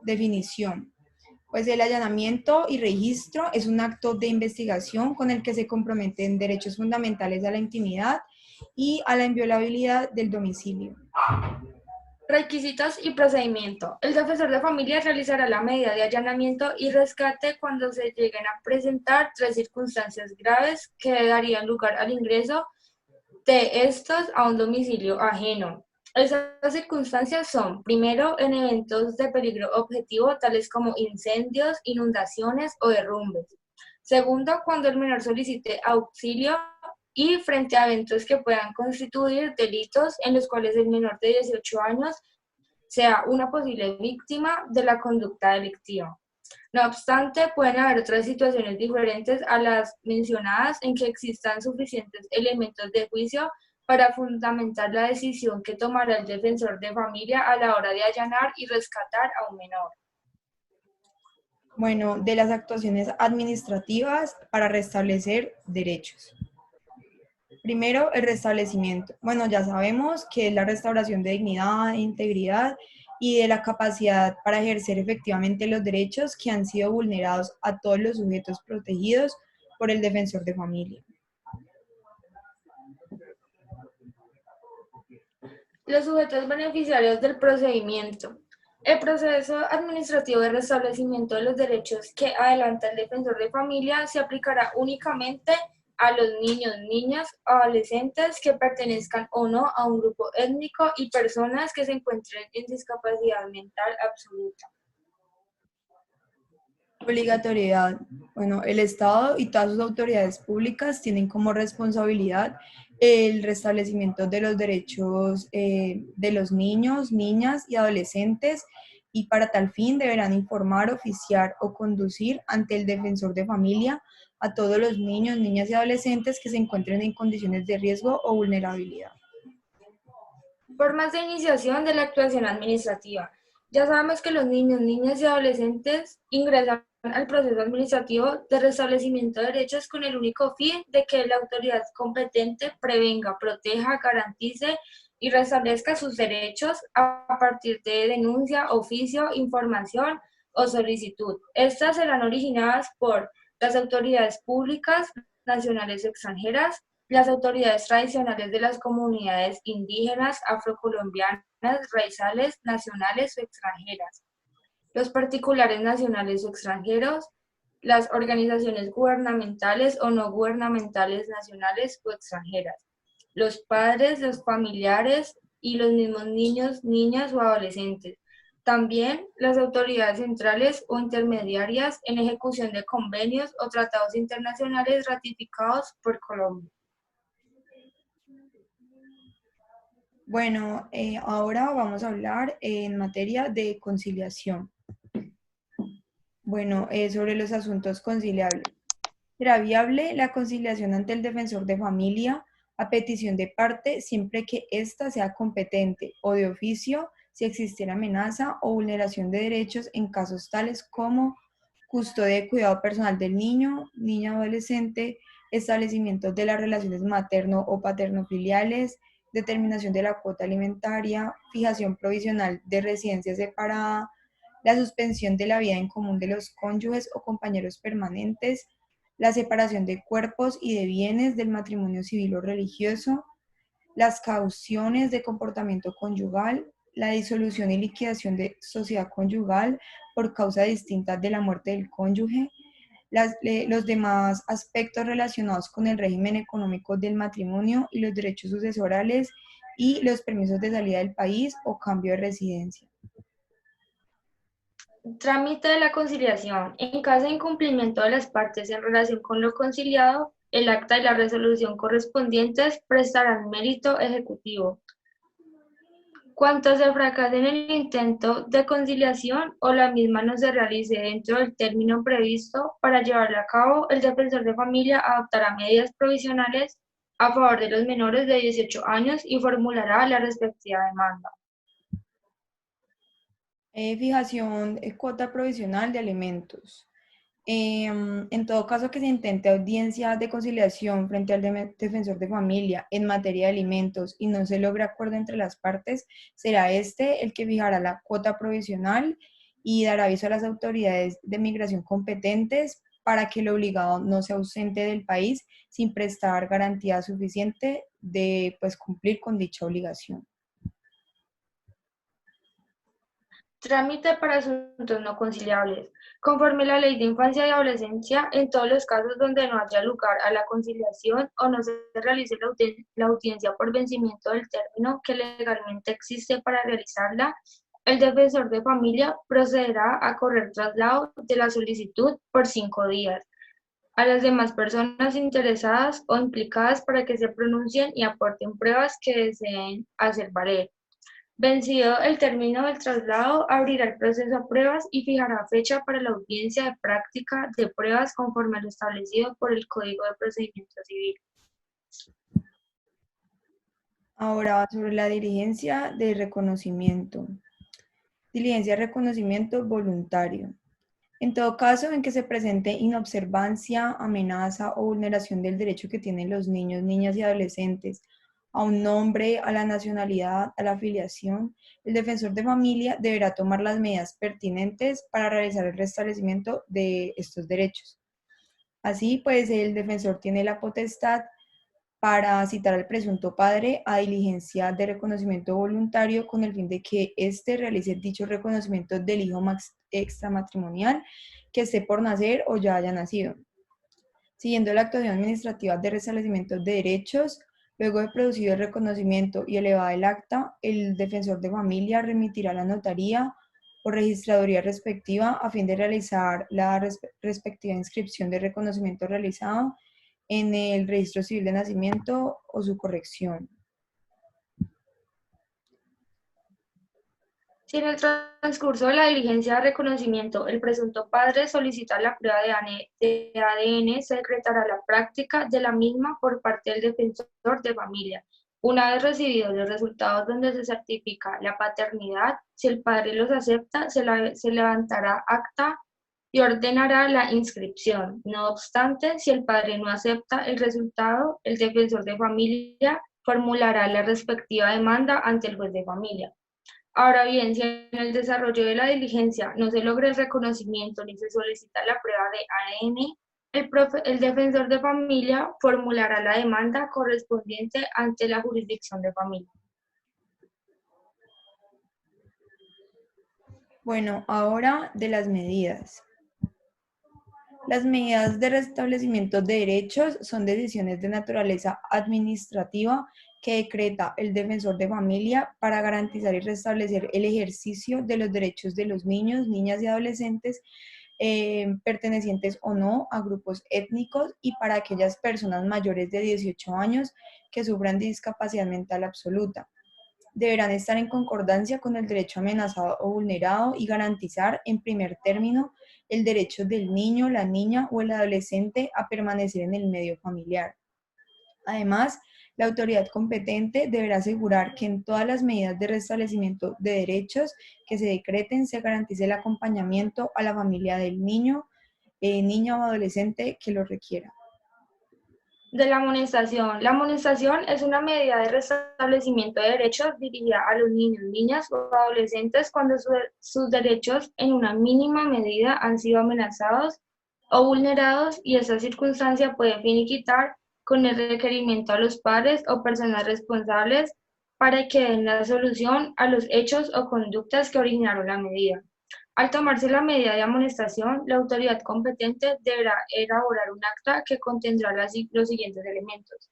Definición. Pues el allanamiento y registro es un acto de investigación con el que se comprometen derechos fundamentales a la intimidad y a la inviolabilidad del domicilio. Requisitos y procedimiento. El defensor de familia realizará la medida de allanamiento y rescate cuando se lleguen a presentar 3 circunstancias graves que darían lugar al ingreso de estos a un domicilio ajeno. Esas circunstancias son, primero, en eventos de peligro objetivo, tales como incendios, inundaciones o derrumbes. Segundo, cuando el menor solicite auxilio y frente a eventos que puedan constituir delitos en los cuales el menor de 18 años sea una posible víctima de la conducta delictiva. No obstante, pueden haber otras situaciones diferentes a las mencionadas en que existan suficientes elementos de juicio para fundamentar la decisión que tomará el defensor de familia a la hora de allanar y rescatar a un menor. Bueno, de las actuaciones administrativas para restablecer derechos. Primero, el restablecimiento. Bueno, ya sabemos que es la restauración de dignidad, integridad y de la capacidad para ejercer efectivamente los derechos que han sido vulnerados a todos los sujetos protegidos por el defensor de familia. Los sujetos beneficiarios del procedimiento. El proceso administrativo de restablecimiento de los derechos que adelanta el defensor de familia se aplicará únicamente a los niños, niñas, adolescentes que pertenezcan o no a un grupo étnico y personas que se encuentren en discapacidad mental absoluta. Obligatoriedad. Bueno, el Estado y todas sus autoridades públicas tienen como responsabilidad el restablecimiento de los derechos de los niños, niñas y adolescentes y para tal fin deberán informar, oficiar o conducir ante el defensor de familia a todos los niños, niñas y adolescentes que se encuentren en condiciones de riesgo o vulnerabilidad. Formas de iniciación de la actuación administrativa. Ya sabemos que los niños, niñas y adolescentes ingresan al proceso administrativo de restablecimiento de derechos con el único fin de que la autoridad competente prevenga, proteja, garantice y restablezca sus derechos a partir de denuncia, oficio, información o solicitud. Estas serán originadas por las autoridades públicas, nacionales o extranjeras, las autoridades tradicionales de las comunidades indígenas, afrocolombianas, raizales, nacionales o extranjeras, los particulares nacionales o extranjeros, las organizaciones gubernamentales o no gubernamentales nacionales o extranjeras, los padres, los familiares y los mismos niños, niñas o adolescentes. También las autoridades centrales o intermediarias en ejecución de convenios o tratados internacionales ratificados por Colombia. Bueno, ahora vamos a hablar en materia de conciliación. Bueno, sobre los asuntos conciliables. ¿Será viable la conciliación ante el defensor de familia a petición de parte siempre que ésta sea competente o de oficio si existiera amenaza o vulneración de derechos en casos tales como custodia y cuidado personal del niño, niña adolescente, establecimiento de las relaciones materno o paterno-filiales, determinación de la cuota alimentaria, fijación provisional de residencia separada, la suspensión de la vida en común de los cónyuges o compañeros permanentes, la separación de cuerpos y de bienes del matrimonio civil o religioso, las cauciones de comportamiento conyugal, la disolución y liquidación de sociedad conyugal por causa distinta de la muerte del cónyuge, los demás aspectos relacionados con el régimen económico del matrimonio y los derechos sucesorales y los permisos de salida del país o cambio de residencia. Trámite de la conciliación. En caso de incumplimiento de las partes en relación con lo conciliado, el acta y la resolución correspondientes prestarán mérito ejecutivo. Cuanto se fracase en el intento de conciliación o la misma no se realice dentro del término previsto para llevarla a cabo, el defensor de familia adoptará medidas provisionales a favor de los menores de 18 años y formulará la respectiva demanda. Fijación cuota provisional de alimentos. En todo caso que se intente audiencia de conciliación frente al defensor de familia en materia de alimentos y no se logre acuerdo entre las partes, será este el que fijará la cuota provisional y dará aviso a las autoridades de migración competentes para que el obligado no se ausente del país sin prestar garantía suficiente de pues, cumplir con dicha obligación. Trámite para asuntos no conciliables. Conforme a la Ley de Infancia y Adolescencia, en todos los casos donde no haya lugar a la conciliación o no se realice la audiencia por vencimiento del término que legalmente existe para realizarla, el defensor de familia procederá a correr traslado de la solicitud por 5 días a las demás personas interesadas o implicadas para que se pronuncien y aporten pruebas que deseen hacer valer. Vencido el término del traslado, abrirá el proceso a pruebas y fijará fecha para la audiencia de práctica de pruebas conforme a lo establecido por el Código de Procedimiento Civil. Ahora, sobre la diligencia de reconocimiento. Diligencia de reconocimiento voluntario. En todo caso en que se presente inobservancia, amenaza o vulneración del derecho que tienen los niños, niñas y adolescentes a un nombre, a la nacionalidad, a la afiliación, el defensor de familia deberá tomar las medidas pertinentes para realizar el restablecimiento de estos derechos. Así, pues, el defensor tiene la potestad para citar al presunto padre a diligencia de reconocimiento voluntario con el fin de que éste realice dicho reconocimiento del hijo extramatrimonial que esté por nacer o ya haya nacido. Siguiendo la actuación administrativa de restablecimiento de derechos, luego de producido el reconocimiento y elevada el acta, el defensor de familia remitirá a la notaría o registraduría respectiva a fin de realizar la respectiva inscripción de reconocimiento realizado en el registro civil de nacimiento o su corrección. Si en el transcurso de la diligencia de reconocimiento el presunto padre solicita la prueba de ADN, se decretará la práctica de la misma por parte del defensor de familia. Una vez recibidos los resultados donde se certifica la paternidad, si el padre los acepta, se levantará acta y ordenará la inscripción. No obstante, si el padre no acepta el resultado, el defensor de familia formulará la respectiva demanda ante el juez de familia. Ahora bien, si en el desarrollo de la diligencia no se logra el reconocimiento ni se solicita la prueba de ADN, el defensor de familia formulará la demanda correspondiente ante la jurisdicción de familia. Bueno, ahora de las medidas. Las medidas de restablecimiento de derechos son decisiones de naturaleza administrativa que decreta el defensor de familia para garantizar y restablecer el ejercicio de los derechos de los niños, niñas y adolescentes pertenecientes o no a grupos étnicos y para aquellas personas mayores de 18 años que sufran de discapacidad mental absoluta. Deberán estar en concordancia con el derecho amenazado o vulnerado y garantizar, en primer término, el derecho del niño, la niña o el adolescente a permanecer en el medio familiar. Además, la autoridad competente deberá asegurar que en todas las medidas de restablecimiento de derechos que se decreten se garantice el acompañamiento a la familia del niño, niña o adolescente que lo requiera. De la amonestación. La amonestación es una medida de restablecimiento de derechos dirigida a los niños, niñas o adolescentes cuando sus derechos en una mínima medida han sido amenazados o vulnerados y esa circunstancia puede finiquitar con el requerimiento a los padres o personas responsables para que den la solución a los hechos o conductas que originaron la medida. Al tomarse la medida de amonestación, la autoridad competente deberá elaborar un acta que contendrá los siguientes elementos.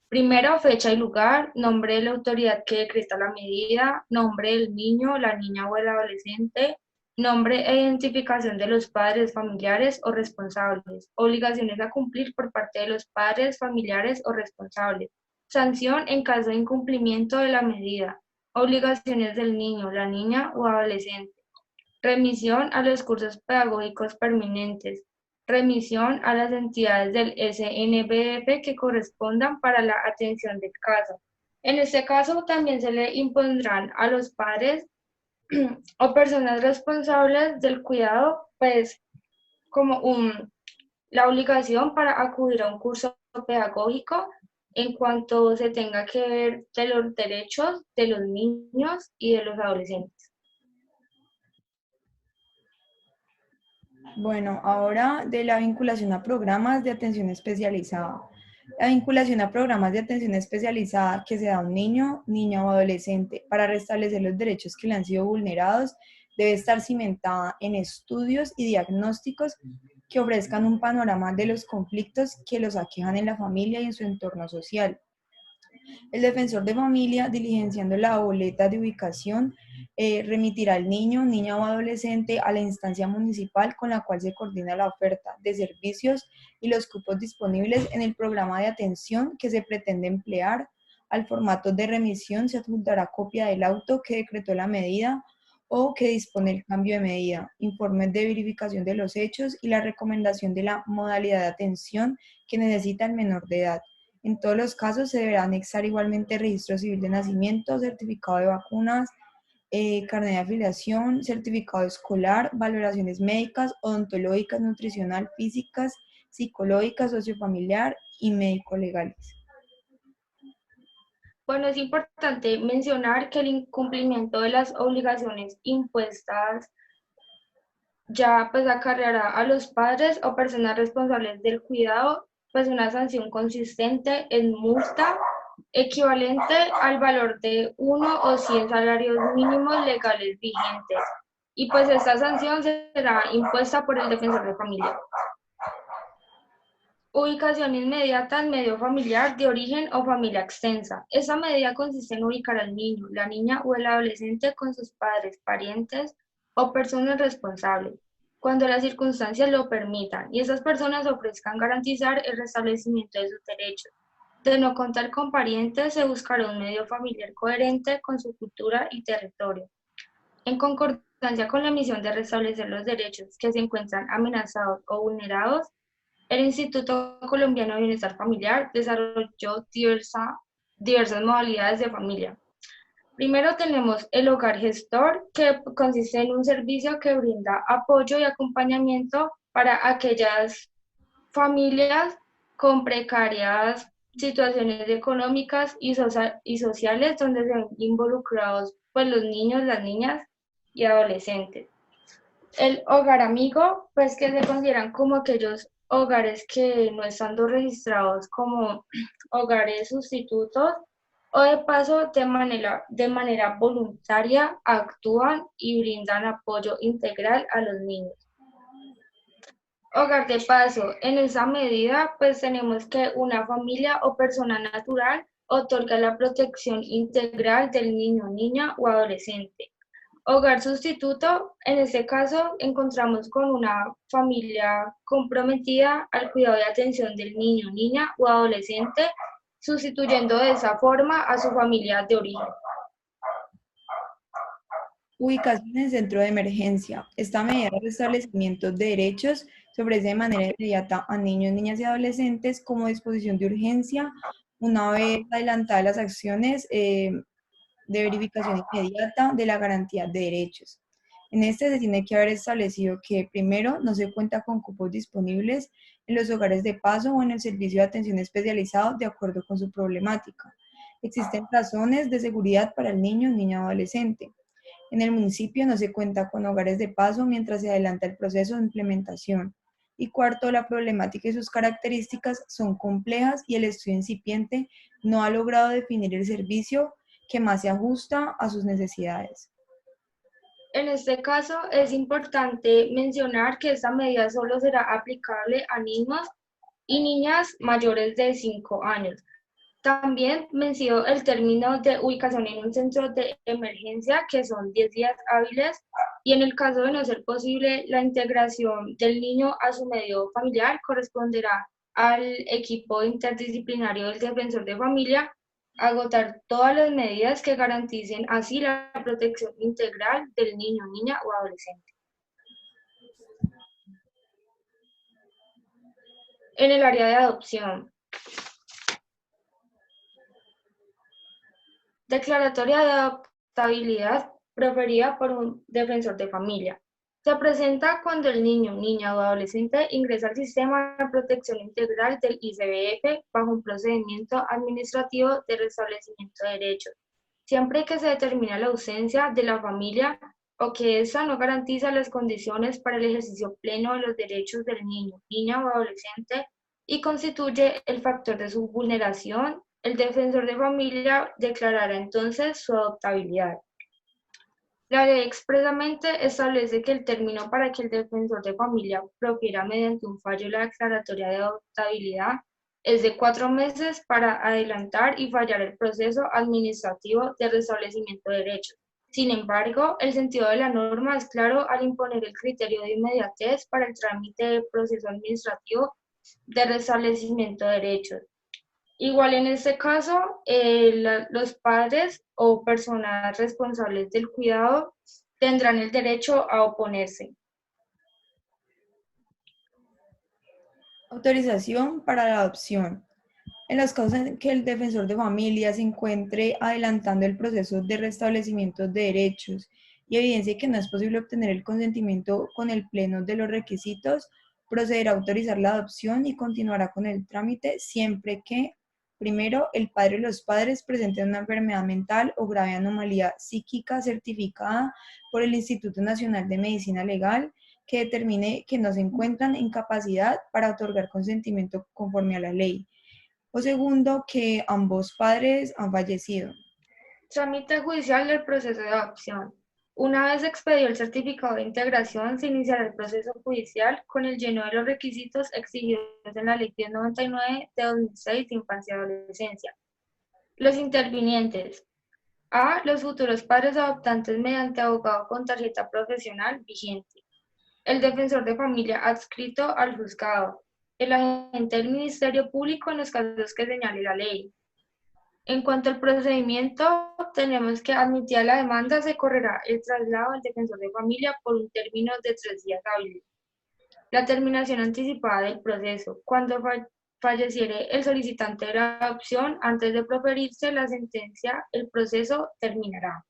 Primero, fecha y lugar, nombre de la autoridad que decreta la medida, nombre del niño, la niña o el adolescente, nombre e identificación de los padres, familiares o responsables, obligaciones a cumplir por parte de los padres, familiares o responsables, sanción en caso de incumplimiento de la medida, obligaciones del niño, la niña o adolescente, remisión a los cursos pedagógicos permanentes, remisión a las entidades del SNBF que correspondan para la atención del caso. En este caso, también se le impondrán a los padres o personas responsables del cuidado, pues, como la obligación para acudir a un curso pedagógico en cuanto se tenga que ver de los derechos de los niños y de los adolescentes. Bueno, ahora de la vinculación a programas de atención especializada. La vinculación a programas de atención especializada que se da a un niño, niña o adolescente para restablecer los derechos que le han sido vulnerados debe estar cimentada en estudios y diagnósticos que ofrezcan un panorama de los conflictos que los aquejan en la familia y en su entorno social. El defensor de familia, diligenciando la boleta de ubicación, remitirá al niño, niña o adolescente a la instancia municipal con la cual se coordina la oferta de servicios y los cupos disponibles en el programa de atención que se pretende emplear. Al formato de remisión se adjuntará copia del auto que decretó la medida o que dispone el cambio de medida, informes de verificación de los hechos y la recomendación de la modalidad de atención que necesita el menor de edad. En todos los casos se deberá anexar igualmente registro civil de nacimiento, certificado de vacunas, carnet de afiliación, certificado escolar, valoraciones médicas, odontológicas, nutricional, físicas, psicológicas, sociofamiliar y médico-legales. Bueno, es importante mencionar que el incumplimiento de las obligaciones impuestas ya pues acarreará a los padres o personas responsables del cuidado pues una sanción consistente en multa equivalente al valor de 1 o 100 salarios mínimos legales vigentes. Y pues esta sanción será impuesta por el defensor de familia. Ubicación inmediata en medio familiar de origen o familia extensa. Esta medida consiste en ubicar al niño, la niña o el adolescente con sus padres, parientes o personas responsables, cuando las circunstancias lo permitan y esas personas ofrezcan garantizar el restablecimiento de sus derechos. De no contar con parientes, se buscará un medio familiar coherente con su cultura y territorio. En concordancia con la misión de restablecer los derechos que se encuentran amenazados o vulnerados, el Instituto Colombiano de Bienestar Familiar desarrolló diversas modalidades de familia. Primero tenemos el hogar gestor, que consiste en un servicio que brinda apoyo y acompañamiento para aquellas familias con precarias situaciones económicas y sociales donde se ven involucrados pues, los niños, las niñas y adolescentes. El hogar amigo, pues que se consideran como aquellos hogares que no estando registrados como hogares sustitutos o de paso de manera voluntaria actúan y brindan apoyo integral a los niños. Hogar de paso, en esa medida pues tenemos que una familia o persona natural otorga la protección integral del niño, niña o adolescente. Hogar sustituto, en este caso encontramos con una familia comprometida al cuidado y atención del niño, niña o adolescente, sustituyendo de esa forma a su familia de origen. Ubicación en centro de emergencia. Esta medida de restablecimiento de derechos se ofrece de manera inmediata a niños, niñas y adolescentes como disposición de urgencia, una vez adelantadas las acciones de verificación inmediata de la garantía de derechos. En este se tiene que haber establecido que, primero, no se cuenta con cupos disponibles en los hogares de paso o en el servicio de atención especializado de acuerdo con su problemática. Existen razones de seguridad para el niño, niña o adolescente. En el municipio no se cuenta con hogares de paso mientras se adelanta el proceso de implementación. Y cuarto, la problemática y sus características son complejas y el estudio incipiente no ha logrado definir el servicio que más se ajusta a sus necesidades. En este caso, es importante mencionar que esta medida solo será aplicable a niños y niñas mayores de 5 años. También mencionó el término de ubicación en un centro de emergencia, que son 10 días hábiles, y en el caso de no ser posible la integración del niño a su medio familiar, corresponderá al equipo interdisciplinario del defensor de familia agotar todas las medidas que garanticen así la protección integral del niño, niña o adolescente. En el área de adopción, declaratoria de adoptabilidad preferida por un defensor de familia. Se presenta cuando el niño, niña o adolescente ingresa al sistema de protección integral del ICBF bajo un procedimiento administrativo de restablecimiento de derechos, siempre que se determine la ausencia de la familia o que ésta no garantiza las condiciones para el ejercicio pleno de los derechos del niño, niña o adolescente y constituye el factor de su vulneración. El defensor de familia declarará entonces su adoptabilidad. La ley expresamente establece que el término para que el defensor de familia profiera mediante un fallo la declaratoria de adoptabilidad es de 4 meses para adelantar y fallar el proceso administrativo de restablecimiento de derechos. Sin embargo, el sentido de la norma es claro al imponer el criterio de inmediatez para el trámite del proceso administrativo de restablecimiento de derechos. Igual en este caso, los padres o personas responsables del cuidado tendrán el derecho a oponerse. Autorización para la adopción. En los casos en que el defensor de familia se encuentre adelantando el proceso de restablecimiento de derechos y evidencie que no es posible obtener el consentimiento con el pleno de los requisitos, procederá a autorizar la adopción y continuará con el trámite siempre que, primero, el padre o los padres presenten una enfermedad mental o grave anomalía psíquica certificada por el Instituto Nacional de Medicina Legal que determine que no se encuentran en capacidad para otorgar consentimiento conforme a la ley. O segundo, que ambos padres han fallecido. Trámite judicial del proceso de adopción. Una vez expedido el certificado de integración, se iniciará el proceso judicial con el lleno de los requisitos exigidos en la Ley 1099 de 2006 de Infancia y Adolescencia. Los intervinientes. A. Los futuros padres adoptantes mediante abogado con tarjeta profesional vigente. El defensor de familia adscrito al juzgado. El agente del Ministerio Público en los casos que señale la ley. En cuanto al procedimiento, tenemos que admitir a la demanda, se correrá el traslado al defensor de familia por un término de 3 días hábiles. La terminación anticipada del proceso. Cuando falleciere el solicitante de la adopción, antes de proferirse la sentencia, el proceso terminará.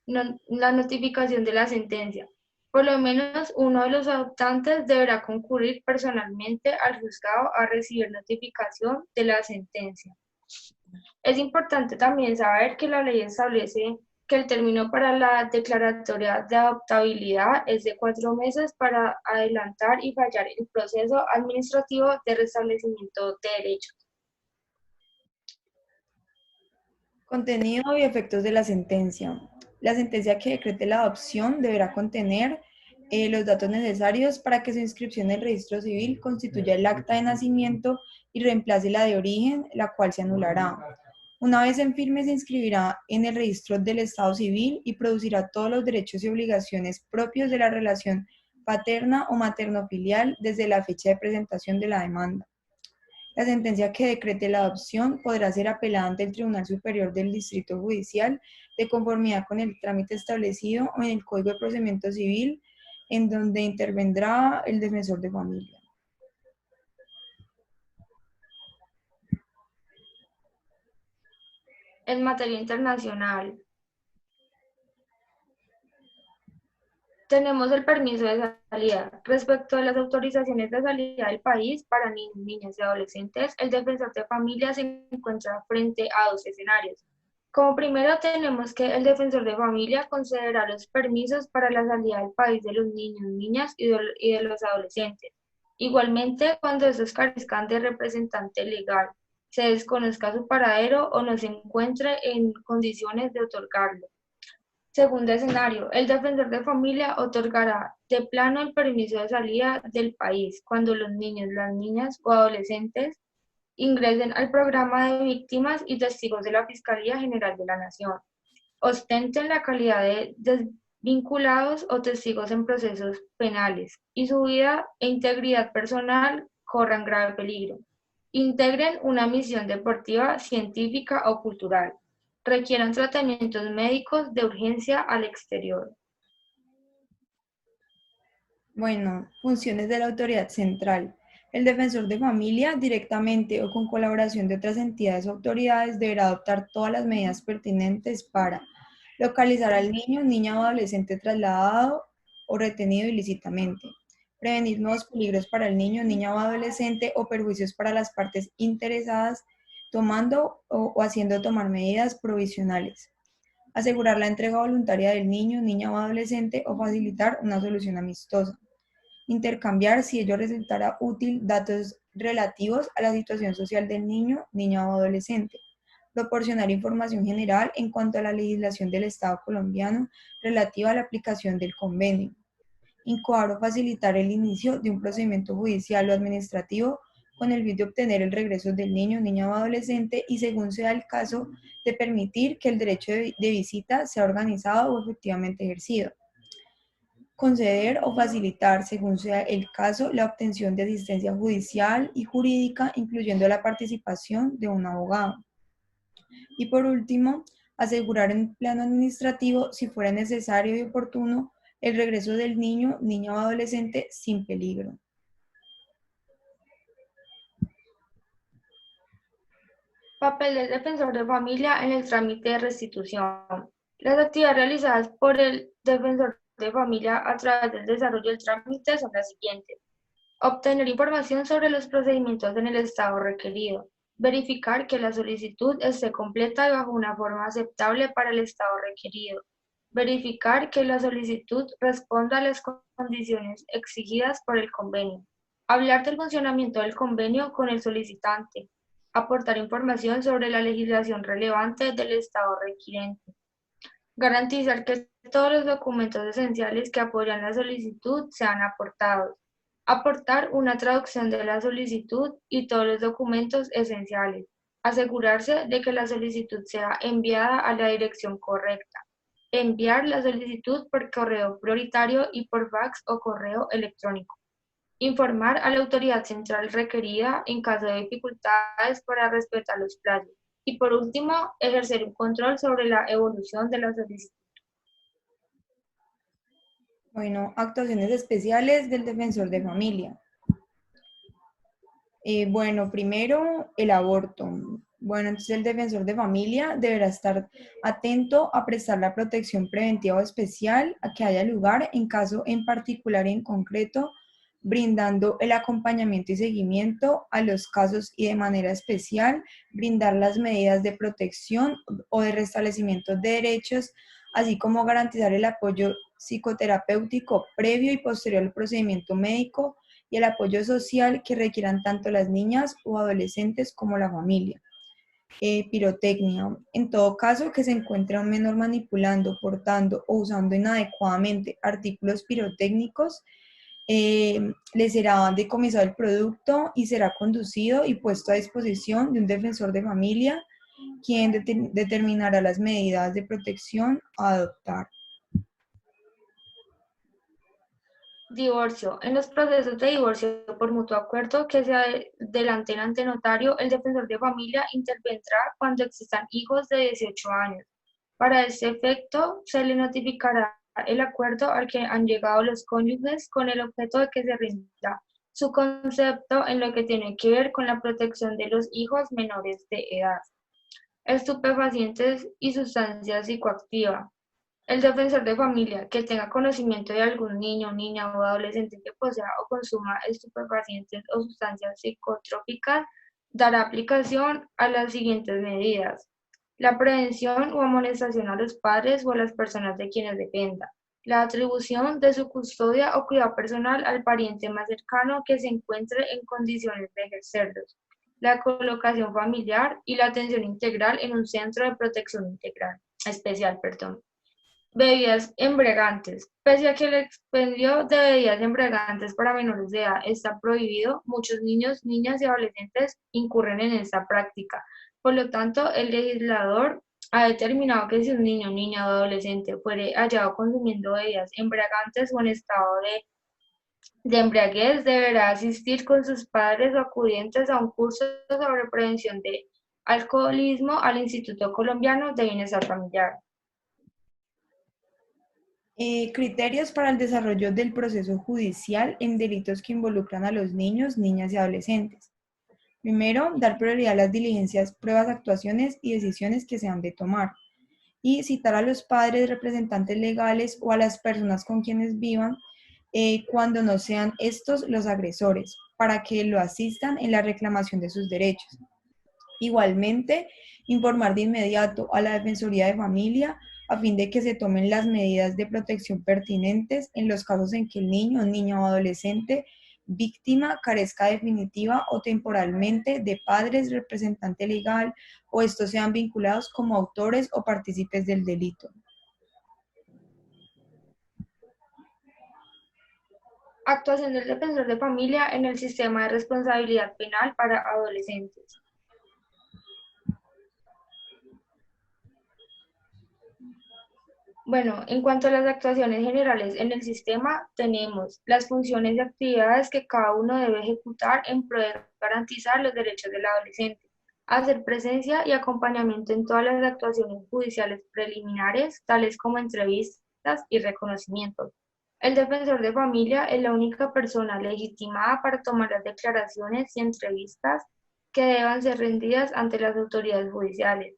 La notificación de la sentencia. Por lo menos uno de los adoptantes deberá concurrir personalmente al juzgado a recibir notificación de la sentencia. Es importante también saber que la ley establece que el término para la declaratoria de adoptabilidad es de 4 meses para adelantar y fallar el proceso administrativo de restablecimiento de derechos. Contenido y efectos de la sentencia. La sentencia que decrete la adopción deberá contener los datos necesarios para que su inscripción en el registro civil constituya el acta de nacimiento y reemplace la de origen, la cual se anulará. Una vez en firme se inscribirá en el registro del Estado civil y producirá todos los derechos y obligaciones propios de la relación paterna o materno-filial desde la fecha de presentación de la demanda. La sentencia que decrete la adopción podrá ser apelada ante el Tribunal Superior del Distrito Judicial de conformidad con el trámite establecido o en el Código de Procedimiento Civil, en donde intervendrá el defensor de familia. En materia internacional, tenemos el permiso de salida. Respecto a las autorizaciones de salida del país para niños, niñas y adolescentes, el defensor de familia se encuentra frente a 2 escenarios. Como primero tenemos que el defensor de familia concederá los permisos para la salida del país de los niños, niñas y de los adolescentes. Igualmente, cuando estos carezcan de representante legal, se desconozca su paradero o no se encuentre en condiciones de otorgarlo. Segundo escenario, el defensor de familia otorgará de plano el permiso de salida del país cuando los niños, las niñas o adolescentes ingresen al programa de víctimas y testigos de la Fiscalía General de la Nación, ostenten la calidad de desvinculados o testigos en procesos penales y su vida e integridad personal corran grave peligro, integren una misión deportiva, científica o cultural, requieran tratamientos médicos de urgencia al exterior. Bueno, funciones de la autoridad central. El defensor de familia, directamente o con colaboración de otras entidades o autoridades, deberá adoptar todas las medidas pertinentes para localizar al niño, niña o adolescente trasladado o retenido ilícitamente, prevenir nuevos peligros para el niño, niña o adolescente o perjuicios para las partes interesadas, tomando o haciendo tomar medidas provisionales, asegurar la entrega voluntaria del niño, niña o adolescente o facilitar una solución amistosa, intercambiar, si ello resultara útil, datos relativos a la situación social del niño, niña o adolescente, proporcionar información general en cuanto a la legislación del Estado colombiano relativa a la aplicación del convenio, incoar o facilitar el inicio de un procedimiento judicial o administrativo con el fin de obtener el regreso del niño, niña o adolescente y, según sea el caso, de permitir que el derecho de visita sea organizado o efectivamente ejercido. Conceder o facilitar, según sea el caso, la obtención de asistencia judicial y jurídica, incluyendo la participación de un abogado. Y por último, asegurar en plano administrativo, si fuera necesario y oportuno, el regreso del niño, niña o adolescente sin peligro. Papel del defensor de familia en el trámite de restitución. Las actividades realizadas por el defensor de familia a través del desarrollo del trámite son las siguientes: obtener información sobre los procedimientos en el estado requerido, verificar que la solicitud esté completa y bajo una forma aceptable para el estado requerido, verificar que la solicitud responda a las condiciones exigidas por el convenio, hablar del funcionamiento del convenio con el solicitante, aportar información sobre la legislación relevante del estado requirente, garantizar que todos los documentos esenciales que apoyan la solicitud sean aportados, aportar una traducción de la solicitud y todos los documentos esenciales, asegurarse de que la solicitud sea enviada a la dirección correcta, enviar la solicitud por correo prioritario y por fax o correo electrónico, informar a la autoridad central requerida en caso de dificultades para respetar los plazos y, por último, ejercer un control sobre la evolución de la solicitud. Bueno, actuaciones especiales del defensor de familia. Bueno, primero el aborto. Bueno, entonces el defensor de familia deberá estar atento a prestar la protección preventiva o especial a que haya lugar en caso en particular y en concreto, brindando el acompañamiento y seguimiento a los casos y de manera especial brindar las medidas de protección o de restablecimiento de derechos, así como garantizar el apoyo psicoterapéutico previo y posterior al procedimiento médico y el apoyo social que requieran tanto las niñas o adolescentes como la familia. Pirotecnia. En todo caso que se encuentre un menor manipulando, portando o usando inadecuadamente artículos pirotécnicos, le será decomisado el producto y será conducido y puesto a disposición de un defensor de familia, quien determinará las medidas de protección a adoptar. Divorcio. En los procesos de divorcio por mutuo acuerdo que se adelanten ante notario, el defensor de familia intervendrá cuando existan hijos de 18 años. Para este efecto, se le notificará el acuerdo al que han llegado los cónyuges con el objeto de que se rinda su concepto en lo que tiene que ver con la protección de los hijos menores de edad. Estupefacientes y sustancias psicoactivas. El defensor de familia que tenga conocimiento de algún niño, niña o adolescente que posea o consuma estupefacientes o sustancias psicotrópicas dará aplicación a las siguientes medidas: la prevención o amonestación a los padres o a las personas de quienes dependa, la atribución de su custodia o cuidado personal al pariente más cercano que se encuentre en condiciones de ejercerlos, la colocación familiar y la atención integral en un centro de protección especial. Bebidas embriagantes. Pese a que el expendio de bebidas embriagantes para menores de edad está prohibido, muchos niños, niñas y adolescentes incurren en esta práctica. Por lo tanto, el legislador ha determinado que si un niño, niña o adolescente fuere hallado consumiendo bebidas embriagantes o en estado de embriaguez, deberá asistir con sus padres o acudientes a un curso sobre prevención de alcoholismo al Instituto Colombiano de Bienestar Familiar. Criterios para el desarrollo del proceso judicial en delitos que involucran a los niños, niñas y adolescentes. Primero, dar prioridad a las diligencias, pruebas, actuaciones y decisiones que se han de tomar. Y citar a los padres, representantes legales o a las personas con quienes vivan cuando no sean estos los agresores, para que lo asistan en la reclamación de sus derechos. Igualmente, informar de inmediato a la Defensoría de Familia a fin de que se tomen las medidas de protección pertinentes en los casos en que el niño, niña o adolescente víctima carezca definitiva o temporalmente de padres, representante legal o estos sean vinculados como autores o partícipes del delito. Actuación del defensor de familia en el sistema de responsabilidad penal para adolescentes. Bueno, en cuanto a las actuaciones generales en el sistema, tenemos las funciones y actividades que cada uno debe ejecutar en pro de garantizar los derechos del adolescente, hacer presencia y acompañamiento en todas las actuaciones judiciales preliminares, tales como entrevistas y reconocimientos. El defensor de familia es la única persona legitimada para tomar las declaraciones y entrevistas que deban ser rendidas ante las autoridades judiciales.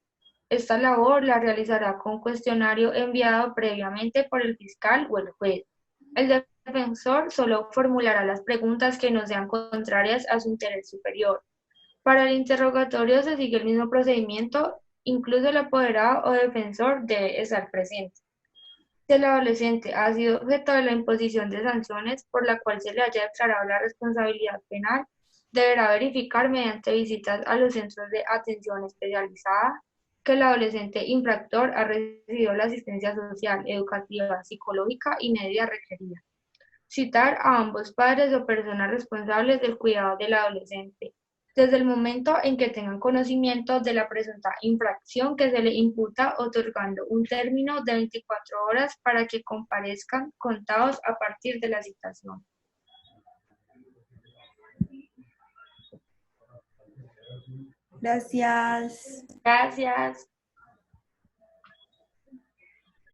Esta labor la realizará con cuestionario enviado previamente por el fiscal o el juez. El defensor solo formulará las preguntas que no sean contrarias a su interés superior. Para el interrogatorio se sigue el mismo procedimiento, incluso el apoderado o defensor debe estar presente. Si el adolescente ha sido objeto de la imposición de sanciones por la cual se le haya declarado la responsabilidad penal, deberá verificar mediante visitas a los centros de atención especializada que el adolescente infractor ha recibido la asistencia social, educativa, psicológica y media requerida. Citar a ambos padres o personas responsables del cuidado del adolescente, desde el momento en que tengan conocimiento de la presunta infracción que se le imputa, otorgando un término de 24 horas para que comparezcan contados a partir de la citación. Gracias. Gracias.